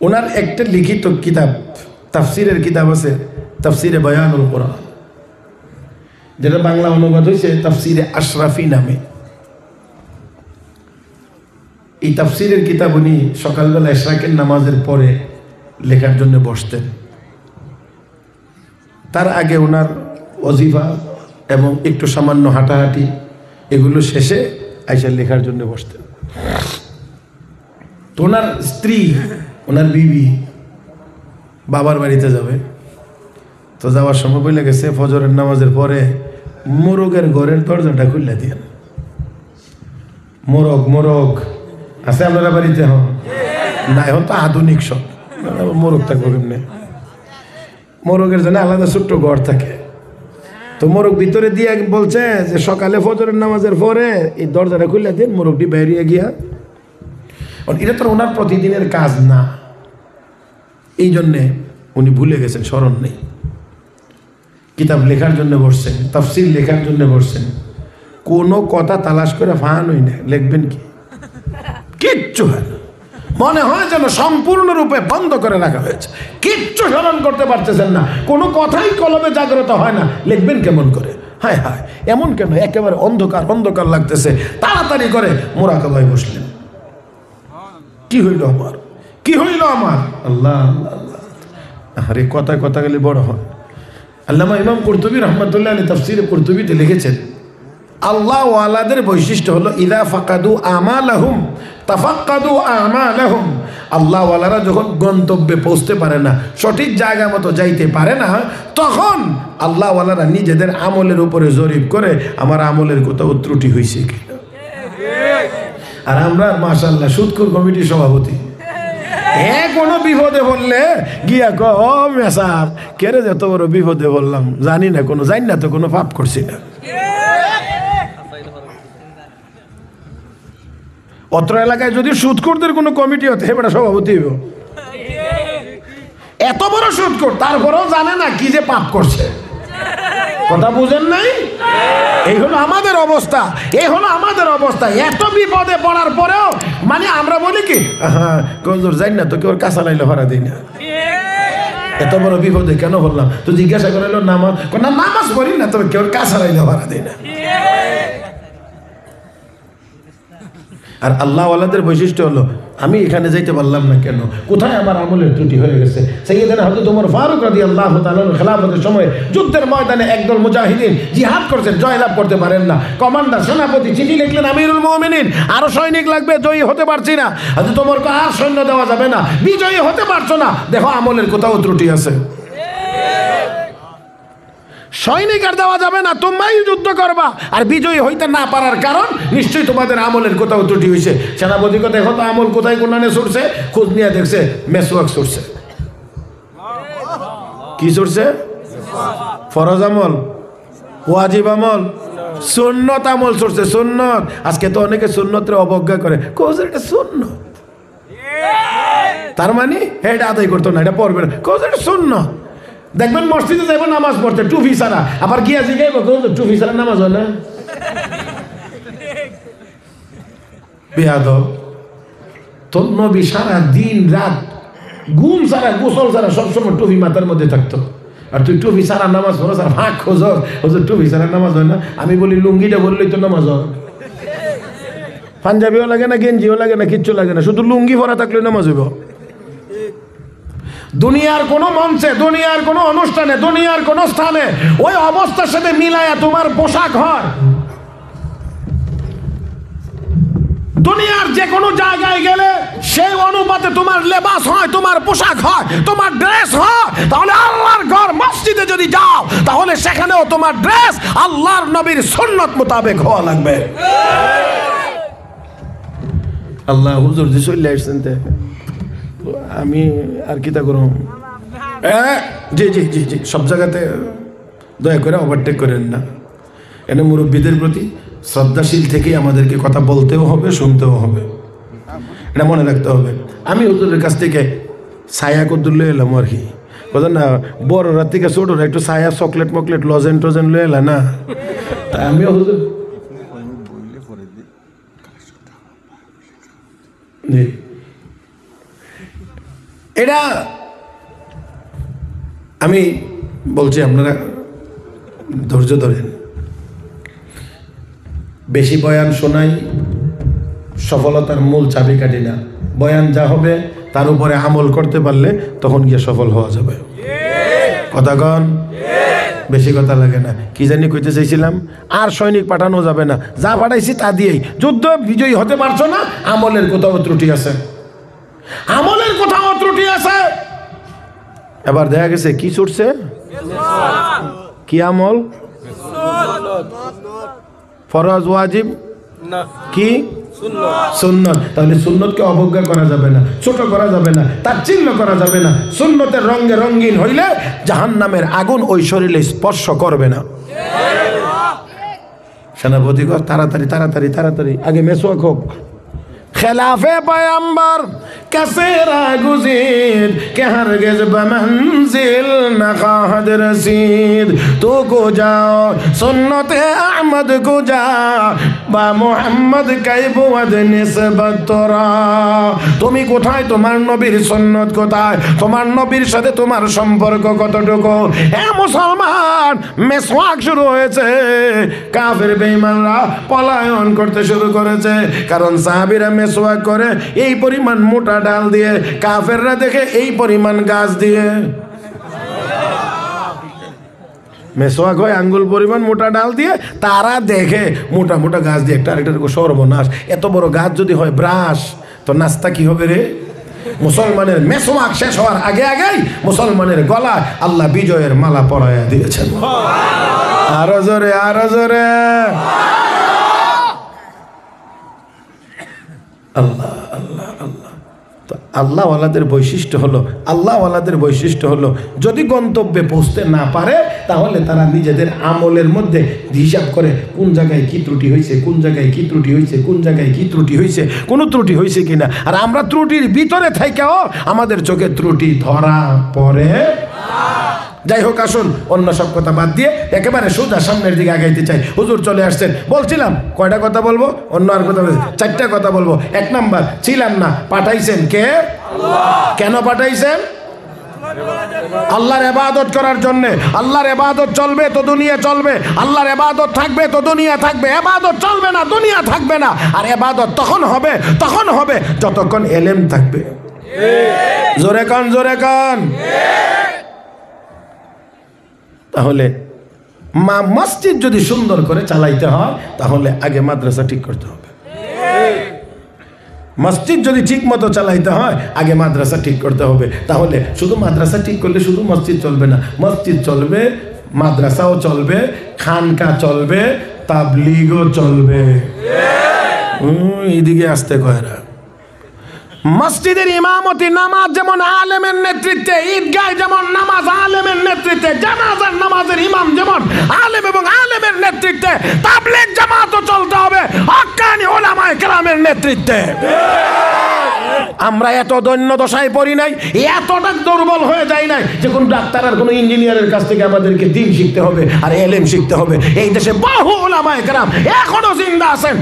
ওনার একটা লিখিত কিতাব, তাফসিরের কিতাব আছে, তাফসিরে বয়ানুল কোরআন, যেটা বাংলা অনুবাদ হয়েছে তাফসিরে আশরাফি নামে। এই তাফসিরের কিতাব উনি সকালবেলা ইশরাকের নামাজের পরে লেখার জন্য বসতেন। তার আগে ওনার ওজিফা এবং একটু সামান্য হাঁটাহাঁটি এগুলো শেষে আইসা লেখার জন্য বসতেন। তো ওনার স্ত্রী, ওনার বিবি বাবার বাড়িতে যাবে, তো যাওয়ার সময় বলে গেছে ফজরের নামাজের পরে মোরগের ঘরের দরজাটা খুলে দিয়ে। মোরগ আছে আপনারা বাড়িতে? হন না, এখন তো আধুনিক সব, মোরগ থাকবো কেমনে? মোরগের জন্য আলাদা ছোট্ট ঘর থাকে। তো মোরগ ভিতরে দিয়ে বলছে যে সকালে ফজরের নামাজের পরে এই দরজাটা খুলে দিন, মোরগটি বেরিয়ে গিয়া। এটা তো ওনার প্রতিদিনের কাজ না, এই জন্যে উনি ভুলে গেছেন, স্মরণ নেই। কিতাব লেখার জন্য বসছেন, তাফসির লেখার জন্য বসছেন, কোনো কথা তালাশ করে ফাহানই না, লিখবেন কি? কিচ্ছু হয় না, মনে হয় যেন সম্পূর্ণরূপে বন্ধ করে রাখা হয়েছে, কিচ্ছু স্মরণ করতে পারতেছেন না, কোনো কথাই কলমে জাগ্রত হয় না, লিখবেন কেমন করে? হায় হায়, এমন কেন? একেবারে অন্ধকার অন্ধকার লাগতেছে, তাড়াতাড়ি করে মোরাকাবায় বসলেন। কি হইল আমার, কি হইল আমার? আল্লাহ আল্লাহ, আরে কথা কথা গেলে বড় হয়। আল্লামা ইমাম কুরতুবী রাহমাতুল্লাহ আলাইহি তাফসীরে কুরতুবীতে লিখেছেন, আল্লাহ ওয়ালাদের বৈশিষ্ট্য হলো ইদা ফাকাদু আমালাহুম তাফাক্কাদু আমালাহুম। আল্লাহ ওয়ালারা যখন গন্তব্যে পৌঁছতে পারে না, সঠিক জায়গা মতো যাইতে পারে না, তখন আল্লাহ ওয়ালারা নিজেদের আমলের উপরে জরিপ করে আমার আমলের কোথাও ত্রুটি হয়েছে কিনা। আর আমরা মাশাআল্লাহ সুদখোর কমিটির সভাপতি, কোনো বিপদে বললে গিয়া মেসাব কেরে যত বড় বিপদে বললাম, জানি না কোনো, জানি না তো কোনো পাপ করছি না। অত্র এলাকায় যদি সুদখোরদের কোনো কমিটি হতে, হেবেটা সভাপতি হইব। এত বড় সুদখোর, তারপরেও জানে না কি যে পাপ করছে। কথা বুঝেন নাই? এই হলো আমাদের অবস্থা, এই হলো আমাদের অবস্থা। এত বিপদে পড়ার পরেও মানে আমরা বলি কি, হ্যাঁ কজোর যাই না তো, কেউ কাঁচা লাইলে ভাড়া দিই না। এত বড় বিপদে কেন বললাম? তো জিজ্ঞাসা করাইলো নামাজ, না নামাজ পড়ি না, তবে কেউ কাজ হারাইলে ভাড়া দেয় না। আর আল্লাহ ওয়ালাদের বৈশিষ্ট্য হলো, আমি এখানে যাইতে পারলাম না কেন, কোথায় আমার আমলের ত্রুটি হয়ে গেছে। সাইয়েদনা হযরত ওমর ফারুক রাদিয়াল্লাহু তাআলার খেলাফতের সময় যুদ্ধের ময়দানে একদল মুজাহিদিন জিহাদ করছেন, জয়লাভ করতে পারেন না। কমান্ডার সেনাপতি চিঠি লিখলেন, আমিরুল মুমিনিন, আরো সৈনিক লাগবে, জয়ী হতে পারছি না। হযরত ওমরকে আর সৈন্য দেওয়া যাবে না, বিজয়ী হতে পারছো না, দেখো আমলের কোথাও ত্রুটি আছে। সৈনিক আর দেওয়া যাবে না, তোমরাই যুদ্ধ করবা। আর বিজয়ী হইতে না পারার কারণ নিশ্চয়ই তোমাদের আমলের কোথাও ত্রুটি হয়েছে। সেনাপতিকে দেখো তো আমল কোথায় কোনানে ছুটছে, খোঁজ নিয়ে দেখছে মেসওয়াক ছুটছে। কি ছুটছে? ফরজ আমল, ওয়াজিব আমল, সুন্নত আমল ছুটছে। সুন্নত, আজকে তো অনেকে সুন্নতের অবজ্ঞা করে, কোজ এটা সুন্নত, তার মানে এটা আদায় করতো না, এটা পড়বে না, কোজ এটা সুন্নত। দেখবেন মসজিদে যাইব নামাজ পড়তে টুপি ছাড়া, আবার গিয়া জিগাইব টুপি ছাড়া নামাজ হয় না। বেয়াদব, তোর নবী সারা দিন রাত ঘুম ছাড়া গোসল ছাড়া সবসময় টুপি মাথার মধ্যে থাকতো, আর তুই টুপি ছাড়া নামাজ পড়ো, আর ফাঁক খোঁজ টুপি ছাড়া নামাজ হয় না। আমি বলি লুঙ্গিটা বললেই তো নামাজ হয়। পাঞ্জাবিও লাগে না, গেঞ্জিও লাগে না, কিচ্ছু লাগে না, শুধু লুঙ্গি পরা থাকলে নামাজ হইব। দুনিয়ার কোন মঞ্চে, দুনিয়ার কোন অনুষ্ঠানে, দুনিয়ার কোন স্থানে ওই অবস্থার সাথে মিলায়া তোমার পোশাক হয়। দুনিয়ার যে কোনো জায়গায় গেলে সেই অনুপাতে তোমার লেবাস হয়, তোমার পোশাক হয়, তোমার ড্রেস হয়। তাহলে আল্লাহর ঘর মসজিদে যদি যাও, তাহলে সেখানেও তোমার ড্রেস আল্লাহর নবীর সুন্নত মোতাবেক হওয়া লাগবে। আল্লাহ হুজুর যে চলে আসছেন, আমি আর কি তা করুন। জি জি জি জি, সব জায়গাতে দয়া করে ওভারটেক করেন না। এনে মুরব্বীদের প্রতি শ্রদ্ধাশীল থেকেই আমাদেরকে কথা বলতেও হবে, শুনতেও হবে, এটা মনে রাখতে হবে। আমি হুজুরের কাছ থেকে ছায়া কদ্দুর লয়ে এলাম আর কি, বুঝলেন না, বড়রা থেকে ছোটরা একটু ছায়া, চকলেট মকলেট, লজেন টজেন লয়ে এলাম না। আমিও হুজুর এটা আমি বলছি, আপনারা ধৈর্য ধরেন। বেশি বয়ান শোনাই সফলতার মূল চাবিকাঠি না। বয়ান যা হবে তার উপরে আমল করতে পারলে তখন গিয়ে সফল হওয়া যাবে। কথা কন, বেশি কথা লাগে না। কি জানি কইতে চাইছিলাম, আর সৈনিক পাঠানো যাবে না, যা পাঠাইছি তা দিয়েই যুদ্ধ বিজয়ী হতে পারছো না, আমলের কোথাও ত্রুটি আছে, আমলের কোথাও ত্রুটি আছে। এবার দেখা গেছে কি ছুটছে, কি আমল, ফরজ ওয়াজিব কি সুন্নত। তাহলে সুন্নতকে অবজ্ঞা করা যাবে না, ছোট করা যাবে না, তাচ্ছিল্য করা যাবে না। সুন্নতের রঙে রঙিন হইলে জাহান্নামের আগুন ওই শরীরে স্পর্শ করবে না। সেনাপতি কর, তাড়াতাড়ি তাড়াতাড়ি তাড়াতাড়ি, আগে মেসওয়াক হোক। खिलाफे पैगंबर कैसे रागुज़ीद के हरगिज़ बमंजिल न ख़ाहद रसीद। तो को जाओ सुन्नत अहमद को जा बा मुहम्मद कैबुवद निस्बत तोरा। তুমি কোথায়, তোমার নবীর সুন্নত কোথায়, তোমার নবীর সাথে তোমার সম্পর্ক কতটুকু? হে মুসলমান, মেসওয়াক শুরু হয়েছে, কাফের বেঈমানরা পলায়ন করতে শুরু করেছে। কারণ সাহাবীরা মেসওয়াক করে এই পরিমাণ মোটা ডাল দিয়ে, কাফেররা দেখে এই পরিমাণ গাছ দিয়ে। মেসওয়াক হয় আঙ্গুল পরিমাণ মোটা ডাল দিয়ে, তারা দেখে মোটা মোটা গাছ দিয়ে। একটা আরেকটার সর্বনাশ, এত বড় গাছ যদি হয় ব্রাশ, তো নাস্তা কি হবে রে? মুসলমানের মেসওয়াক শেষ হওয়ার আগে আগেই মুসলমানের গলায় আল্লাহ বিজয়ের মালা পরাইয়া দিয়েছেন। আরো জোরে, আরো জোরে। আল্লাহ আল্লাহ আল্লাহ। তো আল্লাহওয়ালাদের বৈশিষ্ট্য হলো, আল্লাহওয়ালাদের বৈশিষ্ট্য হলো যদি গন্তব্যে পৌঁছতে না পারে, তাহলে তারা নিজেদের আমলের মধ্যে হিসাব করে কোন জায়গায় কি ত্রুটি হয়েছে, কোন জায়গায় কি ত্রুটি হয়েছে, কোন জায়গায় কি ত্রুটি হয়েছে, কোনো ত্রুটি হয়েছে কিনা। আর আমরা ত্রুটির ভিতরে থেকেও আমাদের চোখে ত্রুটি ধরা পড়ে। যাই হোক, আসুন অন্য সব কথা বাদ দিয়ে একেবারে সোজা সামনের দিকে আগাইতে চাই। হুজুর চলে আসছেন, বলছিলাম কয়টা কথা বলবো, অন্য আর কথা বলবো, 4টা কথা বলবো। 1 নাম্বার, ছিলাম না, পাঠাইছেন কে? আল্লাহ। কেন পাঠাইছেন? আল্লাহর ইবাদত করার জন্য। আল্লাহর ইবাদত চলবে তো দুনিয়া চলবে, আল্লাহর ইবাদত থাকবে তো দুনিয়া থাকবে। ইবাদত চলবে না, দুনিয়া থাকবে না। আর ইবাদত তখন হবে যতক্ষণ ইলম থাকবে। জোরে কান, জোরে কান। তাহলে মসজিদ যদি সুন্দর করে চালাইতে হয় তাহলে আগে মাদ্রাসা ঠিক করতে হবে। মসজিদ যদি ঠিক মতো চালাইতে হয় আগে মাদ্রাসা ঠিক করতে হবে। তাহলে শুধু মাদ্রাসা ঠিক করলে শুধু মসজিদ চলবে না, মসজিদ চলবে, মাদ্রাসাও চলবে, খানকা চলবে, তাবলীগও চলবে। এইদিকে আসতে কয়রা। মসজিদের ইমামতি নামাজ যেমন আলেমের নেতৃত্বে, ঈদগায় যেমন নামাজ আলেমের নেতৃত্বে, জানাজার নামাজের ইমাম যেমন আলেম এবং আলেমের নেতৃত্বে, তাবলীগ জামাতও চলতে হবে হক্কানি উলামায়ে কেরামের নেতৃত্বে। আমরা এত দৈন্য দশায় পড়ি নাই, এতটা দুর্বল হয়ে যাই নাই যে কোন ডাক্তার আর কোন ইঞ্জিনিয়ারের কাছ থেকে আমাদেরকে দ্বীন শিখতে হবে আর ইলম শিখতে হবে। এই দেশে বহু উলামায়ে কেরাম এখনো জিন্দা আছেন,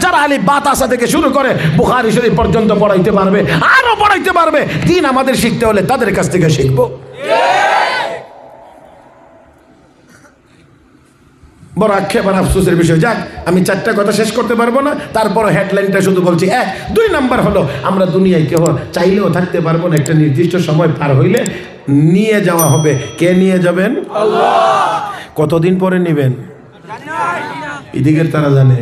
যারা আলিফ বা তা থেকে শুরু করে বুখারী শরীফ পর্যন্ত পড়াইতে পারবে, আরো পড়াইতে পারবে। দ্বীন আমাদের শিখতে হলে তাদের কাছ থেকে শিখবো। বড় আক্ষেপ আর আফসোসের বিষয়। যাক, আমি চারটা কথা শেষ করতে পারবো না, তারপরে হেডলাইনটা শুধু বলছি। 1, 2 নাম্বার হলো আমরা দুনিয়ায় কেউ চাইলেও থাকতে পারবো না। একটা নির্দিষ্ট সময় পার হইলে নিয়ে যাওয়া হবে। কে নিয়ে যাবেন? আল্লাহ। কতদিন পরে নেবেন এদিকের তারা জানে।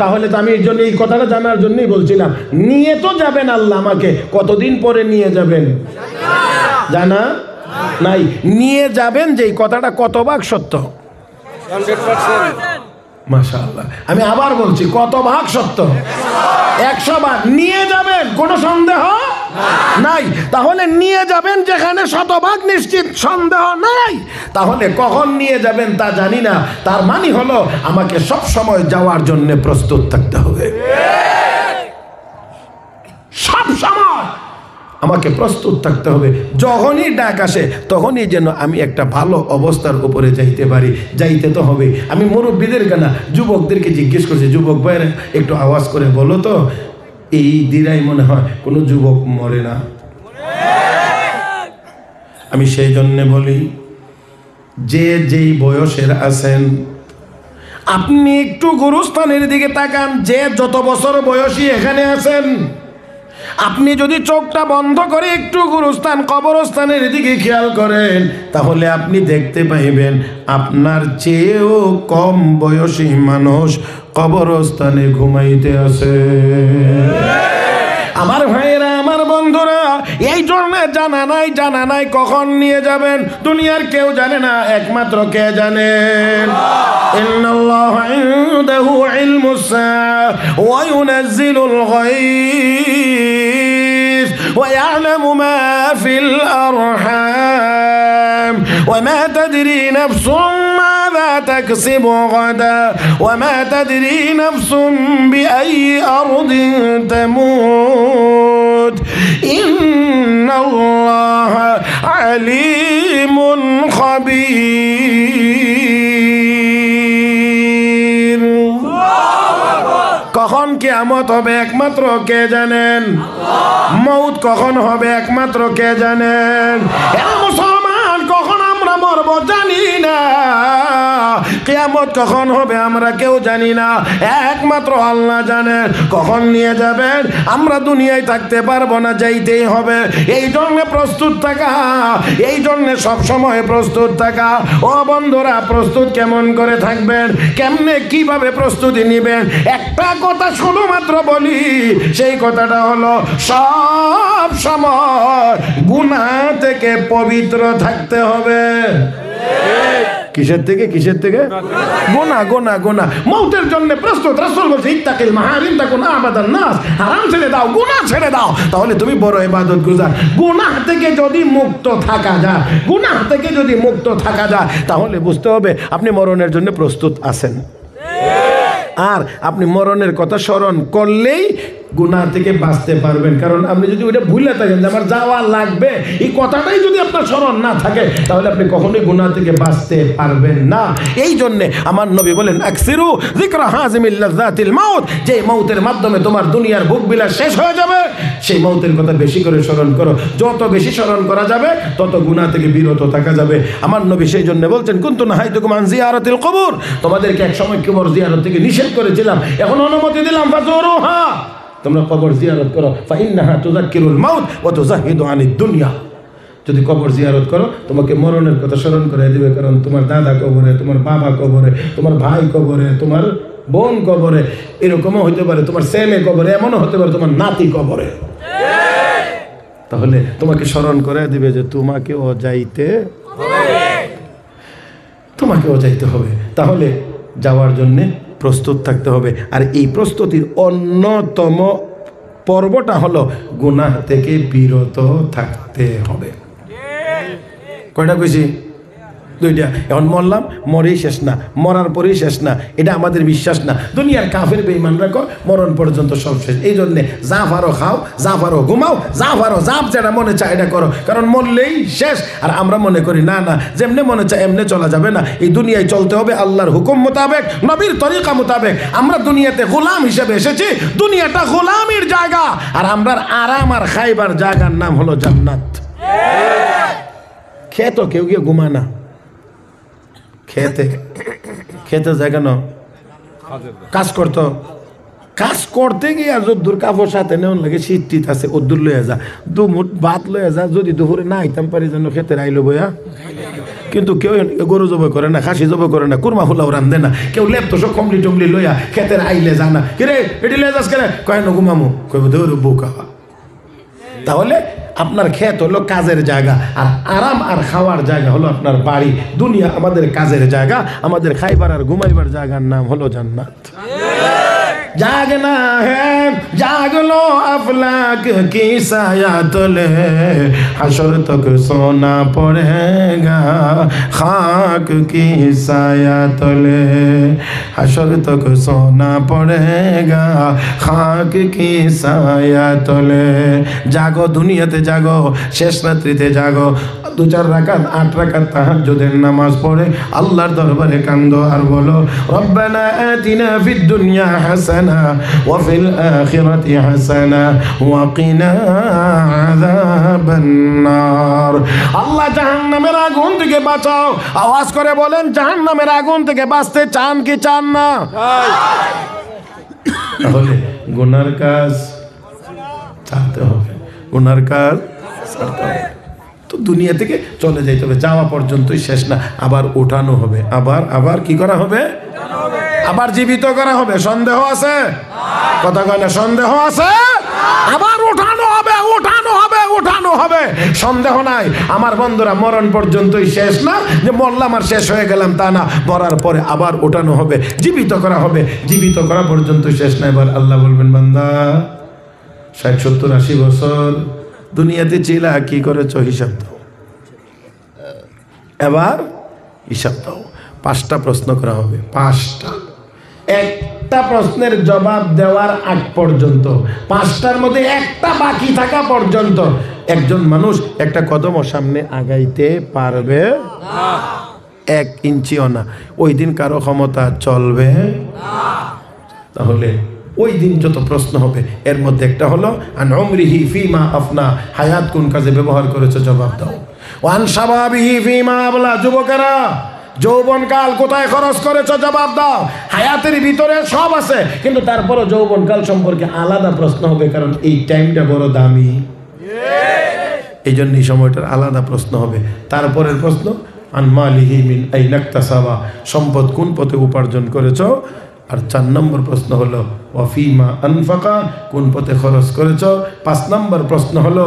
তাহলে তো আমি এই জন্য এই কথাটা জানার জন্যই বলছিলাম, নিয়ে তো যাবেন আল্লাহ আমাকে, কতদিন পরে নিয়ে যাবেন জানা নাই। নিয়ে যাবেন যে কথাটা কত ভাগ সত্য? 100%। মাশাআল্লাহ। আমি আবার বলছি, কত ভাগ সত্য? 100 ভাগ। নিয়ে যাবেন, কোনো সন্দেহ নাই। তাহলে নিয়ে যাবেন যেখানে শতভাগ নিশ্চিত, সন্দেহ নাই। তাহলে কখন নিয়ে যাবেন তা জানি না, তার মানে হলো আমাকে সব সময় যাওয়ার জন্য প্রস্তুত থাকতে হবে। সব সময় আমাকে প্রস্তুত থাকতে হবে। যখনই ডাক আসে তখনই যেন আমি একটা ভালো অবস্থার উপরে যাইতে পারি। যাইতে তো হবে। আমি মুরব্বীদেরকে না, যুবকদেরকে জিজ্ঞেস করছি, যুবক ভাইরা একটু আওয়াজ করে বলো তো, এই দিরাই মনে হয় কোনো যুবক মরে না। আমি সেই জন্যে বলি, যে যেই বয়সের আছেন আপনি একটু গুরুস্থানের দিকে তাকান। যে যত বছর বয়সী এখানে আছেন, আপনি যদি চোখটা বন্ধ করে একটু গুরুস্থান কবরস্থানের দিকে খেয়াল করেন, তাহলে আপনি দেখতে পাইবেন আপনার চেয়েও কম বয়সী মানুষ কবরস্থানে ঘুমাইতে আছে। আমার ভাইয়েরা, আমার বন্ধুরা, এই জন্য জানা নাই কখন নিয়ে যাবেন। দুনিয়ার কেউ জানে না, একমাত্র কে জানেন? ইন্নাল্লাহা ইনদাহু ইলমুস সাআ ওয়া ইউনাজ্জিলুল গায়স ওয়া ইয়ালামু মা ফিল আরহাম ওয়া মা তাদরি নাফসুম মাযা তাকসিবু গাদা ওয়া মা তাদরি নাফসুম বিআইয়ি আরদিন তামুত ইন্নাল্লাহা আলিমুন খাবীর। কখন কিয়ামত হবে একমাত্র কে জানেন? মউত কখন হবে একমাত্র কে জানেন? মুসলমান, কখন আমরা মরব জানি না। কিয়ামত কখন হবে আমরা কেউ জানি না, একমাত্র আল্লাহ জানেন। কখন নিয়ে যাবেন আমরা দুনিয়ায় থাকতে পারবো না, যাইতেই হবে। এই জন্য প্রস্তুত থাকা, এই জন্য সবসময় প্রস্তুত থাকা। ও বন্ধুরা, প্রস্তুত কেমন করে থাকবেন, কেমনে কিভাবে প্রস্তুতি নেবেন? একটা কথা শুধুমাত্র বলি, সেই কথাটা হলো সব সময় গুনাহ থেকে পবিত্র থাকতে হবে। কিসের থেকে? কিসের থেকে? গুনাহ। মউতের জন্য প্রস্তুত। রাসূল বলেছে, ইত্তাকিল মাহারিম তাকুন আবাদান নাস। হারাম ছেড়ে দাও, গুনাহ ছেড়ে দাও, তাহলে তুমি বড় ইবাদত গুজার। গুনাহ থেকে যদি মুক্ত থাকা যায়, তাহলে বুঝতে হবে আপনি মরণের জন্য প্রস্তুত আছেন। আর আপনি মরণের কথা স্মরণ করলেই গুনাহ থেকে বাঁচতে পারবেন। কারণ আপনি যদি ওইটা ভুলে থাকেন যে আমার যাওয়া লাগবে, এই কথাটাই যদি আপনার স্মরণ না থাকে, তাহলে আপনি কখনোই গুনাহ থেকে বাঁচতে পারবেন না। এই জন্যে আমার নবী বলেন আকসিরু যিকরা হাযিমিল লাযাতিল মাউত, যে মৌতের মাধ্যমে তোমার দুনিয়ার ভোগ বিলাস শেষ হয়ে যাবে, সেই মৌতের কথা বেশি করে স্মরণ করো। যত বেশি স্মরণ করা যাবে তত গুনাহ থেকে বিরত থাকা যাবে। আমার নবী সেই জন্য বলছেন কুনতু নাহাইতুকুম আন জিয়ারাতিল কবর, তোমাদেরকে এক সময় কবর জিয়ারত থেকে নিষেধ করেছিলাম, এখন অনুমতি দিলাম, ফাজুরুহা, তোমরা কবর জিয়ারত করো। ফাইন্নাহা তুযাক্কিরুল মাউত ওয়া তুযাহিদু আনিদ দুনিয়া, যদি কবর জিয়ারত করো তোমাকে মরণের কথা স্মরণ করে দিবে। কারণ তোমার দাদা কবরে, তোমার বাবা কবরে, তোমার ভাই কবরে, তোমার বোন কবরে, এরকমও হতে পারে তোমার ছেলে কবরে, এমনও হতে পারে তোমার নাতি কবরে। তাহলে তোমাকে স্মরণ করে দিবে যে তোমাকেও যাইতে হবে, তোমাকেও যাইতে হবে। তাহলে যাওয়ার জন্যে প্রস্তুত থাকতে হবে। আর এই প্রস্তুতির অন্যতম পর্বটা হলো গুনাহ থেকে বিরত থাকতে হবে। কয়টা কইছি? দুইটা। এখন মরলাম, মরেই শেষ না, মরার পরেই শেষ না, এটা আমাদের বিশ্বাস না। দুনিয়ার কাফের বেঈমানরা কয় মরণ পর্যন্ত সব শেষ। এই জন্যে যা পারো খাও, যা পারো ঘুমাও, যা পারো যা যেটা মনে চায় এটা করো, কারণ মরলেই শেষ। আর আমরা মনে করি না না, যেমনে মনে চায় এমনি চলা যাবে না, এই দুনিয়ায় চলতে হবে আল্লাহর হুকুম মোতাবেক, নবীর তরিকা মোতাবেক। আমরা দুনিয়াতে গোলাম হিসেবে এসেছি, দুনিয়াটা গোলামির জায়গা, আর আমরা আরাম আর খাইবার জায়গার নাম হলো জান্নাত। খেতো কেউ গিয়ে ঘুমায় না, খেতে খেতে যায় কেন? কাজ করতো, কাজ করতে গিয়ে আর যদ্দুর কাপড় সাথে নেওয়ার লাগে, শীত টিত আছে, ওদ্দুর লইয়া যা, দুমুট ভাত লইয়া যা, যদি দুপুরে না আইতাম পারি যেন খেতে আইলো বইয়া। কিন্তু কেউ গরু জবাই করে না, খাসি জবাই করে না, কুরমা ফুলাও রান্ধে না, কেউ লেপতো সব কমলি টমলি লইয়া খেতের আইলে যা না, কিরে এটি লইয়া যাস কেন, কয় না ঘুমামু, কইব ধর বউকা। তাহলে আপনার ক্ষেত হলো কাজের জায়গা, আর আরাম আর খাওয়ার জায়গা হলো আপনার বাড়ি। দুনিয়া আমাদের কাজের জায়গা, আমাদের খাইবার আর ঘুমাইবার জায়গার নাম হলো জান্নাত। जागना है जाग लो अफलाक की साया तले, हशर तक सोना पड़ेगा खाक की साया तले, हशर तक सोना पड़ेगा खाक की साया तले। जागो दुनियाते जागो, शेष रात्रिते जागो, 2-4 রাকাত 8 রাকাত তাহাজ্জুদের নামাজ পড়ে আল্লাহর দরবারে কান্দো আর বলো রব্বানা আতিনা ফিদ দুনিয়া হাসানা ওয়া ফিল আখিরাতি হাসানা ওয়া কিনা আযাবান নার। আল্লাহ জাহান্নামের আগুন থেকে বাঁচাও। আওয়াজ করে বলেন জাহান্নামের আগুন থেকে বাঁচতে চান কি চান না? তাহলে গুনার কাজ ছাড়তে হবে, গুনার কাজ ছাড়তে হবে। তো দুনিয়া থেকে চলে যাইতে হবে, যাওয়া পর্যন্তই শেষ না, আবার উঠানো হবে, আবার কি করা হবে? আবার জীবিত করা হবে। সন্দেহ আছে? কথা কয় না, সন্দেহ আছে? আবার উঠানো হবে, উঠানো হবে, উঠানো হবে, সন্দেহ নাই। আমার বন্ধুরা, মরণ পর্যন্তই শেষ না, যে মরলাম আর শেষ হয়ে গেলাম তা না, মরার পরে আবার উঠানো হবে, জীবিত করা হবে, জীবিত করা পর্যন্ত শেষ না। এবার আল্লাহ বলবেন বান্দা 60-70-80 বছর দুনিয়াতে ছিলা, কি করেছ হিসাব দাও, এবার হিসাব দাও। 5টা প্রশ্ন করা হবে, 5টা। একটা প্রশ্নের জবাব দেওয়ার আগ পর্যন্ত, 5টার মধ্যে একটা বাকি থাকা পর্যন্ত একজন মানুষ একটা কদমও সামনে আগাইতে পারবে না, 1 ইঞ্চিও না। ওই দিন কারো ক্ষমতা চলবে না। তাহলে ওই দিন যত প্রশ্ন হবে এর মধ্যে একটা হলো আন উমরিহি ফিমা আফনা, হায়াত কোন কাজে ব্যবহার করেছে জবাব দাও। ওয়ান শাবাবিহি ফিমা আবলা, যুবকেরা যৌবনকাল কোথায় খরচ করেছো জবাব দাও। হায়াতের ভিতরে সব আছে, কিন্তু তারপরও যৌবনকাল সম্পর্কে আলাদা প্রশ্ন হবে, কারণ এই টাইমটা বড় দামি, এই জন্য এই সময়টার আলাদা প্রশ্ন হবে। তারপরের প্রশ্ন আন মালিহি মিন আইনা ইকতাসাবা, সম্পদ কোন পথে উপার্জন করেছো। আর 4 নম্বর প্রশ্ন হলো ওয়াফিমা আনফাকা, কোন পথে খরচ করেছ। 5 নম্বর প্রশ্ন হলো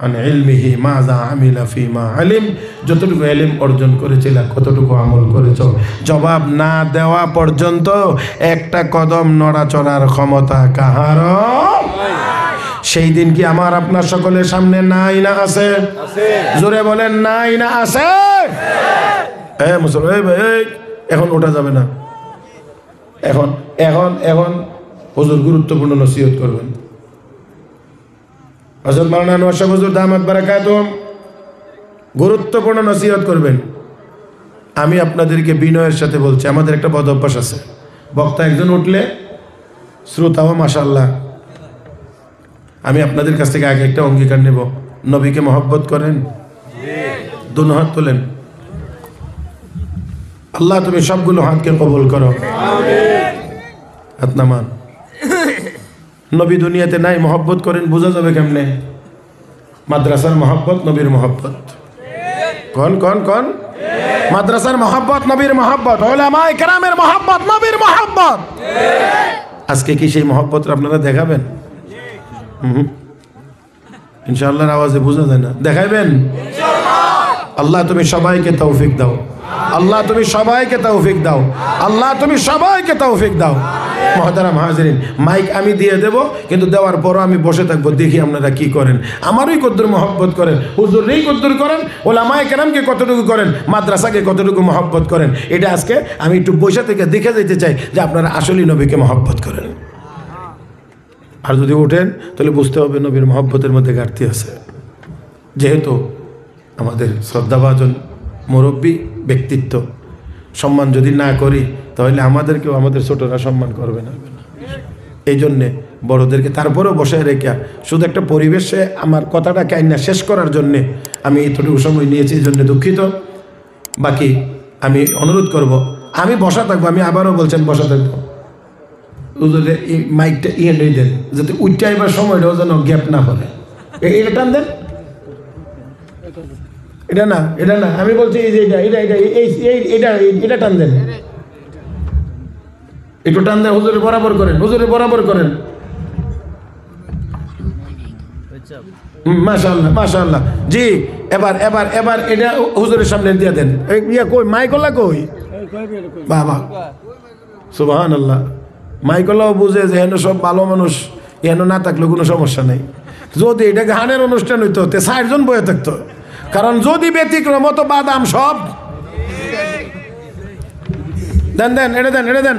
আন ইলমিহি মাযা আমিলা ফিমা আলিম, যতটুকু ইলম অর্জন করেছিল কতটুকু আমল করেছ। জবাব না দেওয়া পর্যন্ত একটা কদম নড়াচড়ার ক্ষমতা কাহার। সেই দিন কি আমার আপনার সকলের সামনে নাই না আছে? জোরে বলেন নাই না আছে? মুসলমান এখন ওঠা যাবে না, এখন এখন এখন হুজুর গুরুত্বপূর্ণ নসিহত করবেন। হযরত মাওলানা নওয়াজ শাহ হুজুর দামাত বারাকাতুহুম গুরুত্বপূর্ণ নসিহত করবেন। আমি আপনাদেরকে বিনয়ের সাথে বলছি, আমাদের একটা বদ অভ্যাস আছে, বক্তা একজন উঠলে শ্রোতাও মাশাআল্লাহ। আমি আপনাদের কাছ থেকে আগে একটা অঙ্গীকার নেব, নবীকে মহব্বত করেন? দুনো হাত তোলেন। আল্লাহ তুমি সবগুলো হাতকে কবুল করো, হাত নামান। নবী দুনিয়াতে নাই, মহব্বত করেন, বোঝা যাবে কেমনে? মাদ্রাসার মহব্বত, নবীর মহব্বত। কোন কোন কোন? মাদ্রাসার মহব্বত, নবীর মহব্বত, উলামায়ে কেরামের মহব্বত, নবীর মহব্বত। আজকে কি সেই মহব্বত আপনারা দেখাবেন? ইনশাআল্লাহর আওয়াজে বোঝা যায় না, দেখাইবেন? আল্লাহ তুমি সবাইকে তৌফিক দাও, আল্লাহ তুমি সবাইকে তৌফিক দাও, আল্লাহ তুমি সবাইকে তৌফিক দাও। মুহতারাম হাজিরিন, মাইক আমি দিয়ে দেব, কিন্তু দেওয়ার পরও আমি বসে থাকবো, দেখি আপনারা কি করেন। আমারই কদ্দুর মহব্বত করেন, হুজুরেই কদ্দুর করেন, ওলামায়ে কেরামকে কতটুকু করেন, মাদ্রাসাকে কতটুকু মহব্বত করেন, এটা আজকে আমি একটু বসে থেকে দেখে যেতে চাই যে আপনারা আসলেই নবীকে মহব্বত করেন। আর যদি ওঠেন তাহলে বুঝতে হবে নবীর মহব্বতের মধ্যে ঘাটতি আছে। যেহেতু আমাদের শ্রদ্ধাভাজন মুরব্বী ব্যক্তিত্ব, সম্মান যদি না করি তাহলে আমাদেরকেও আমাদের ছোটরা সম্মান করবে না। এই জন্যে বড়োদেরকে তারপরেও বসায় রেখে শুধু একটা পরিবেশে আমার কথাটা কাইন্না শেষ করার জন্যে আমি এতটুকু সময় নিয়েছি, এই জন্যে দুঃখিত। বাকি আমি অনুরোধ করব, আমি বসা থাকবো, আমি আবারও বলছেন বসা থাকবো, এই মাইকটা ইয়ে নেই দেন, যাতে উঠতে আইবার সময়টাও যেন গ্যাপ না করে। এটা টান দেন, এটা না, এটা না, আমি বলছি এই যে এটা এটা এটা এটা টান দেন, একটু টান দেন, হুজুরে বরাবর করেন, হুজুরে বরাবর করেন। মাশাআল্লাহ মাশাআল্লাহ। জি, এবার এবার এবার এটা হুজুরের সামনে দিয়ে দেন। ইয়া কই মাইকলা কই? বাবা সুবহানাল্লাহ। মাইকলাও বুঝে যে এনে সব ভালো মানুষ, এনে না থাকলে কোনো সমস্যা নেই। যদি এটা গানের অনুষ্ঠান হইতো তে ৬০ জন বয়ে থাকতো, কারণ যদি ব্যতিক্রম তো বাদাম সব দেন দেন, এটা দেন, এটা দেন।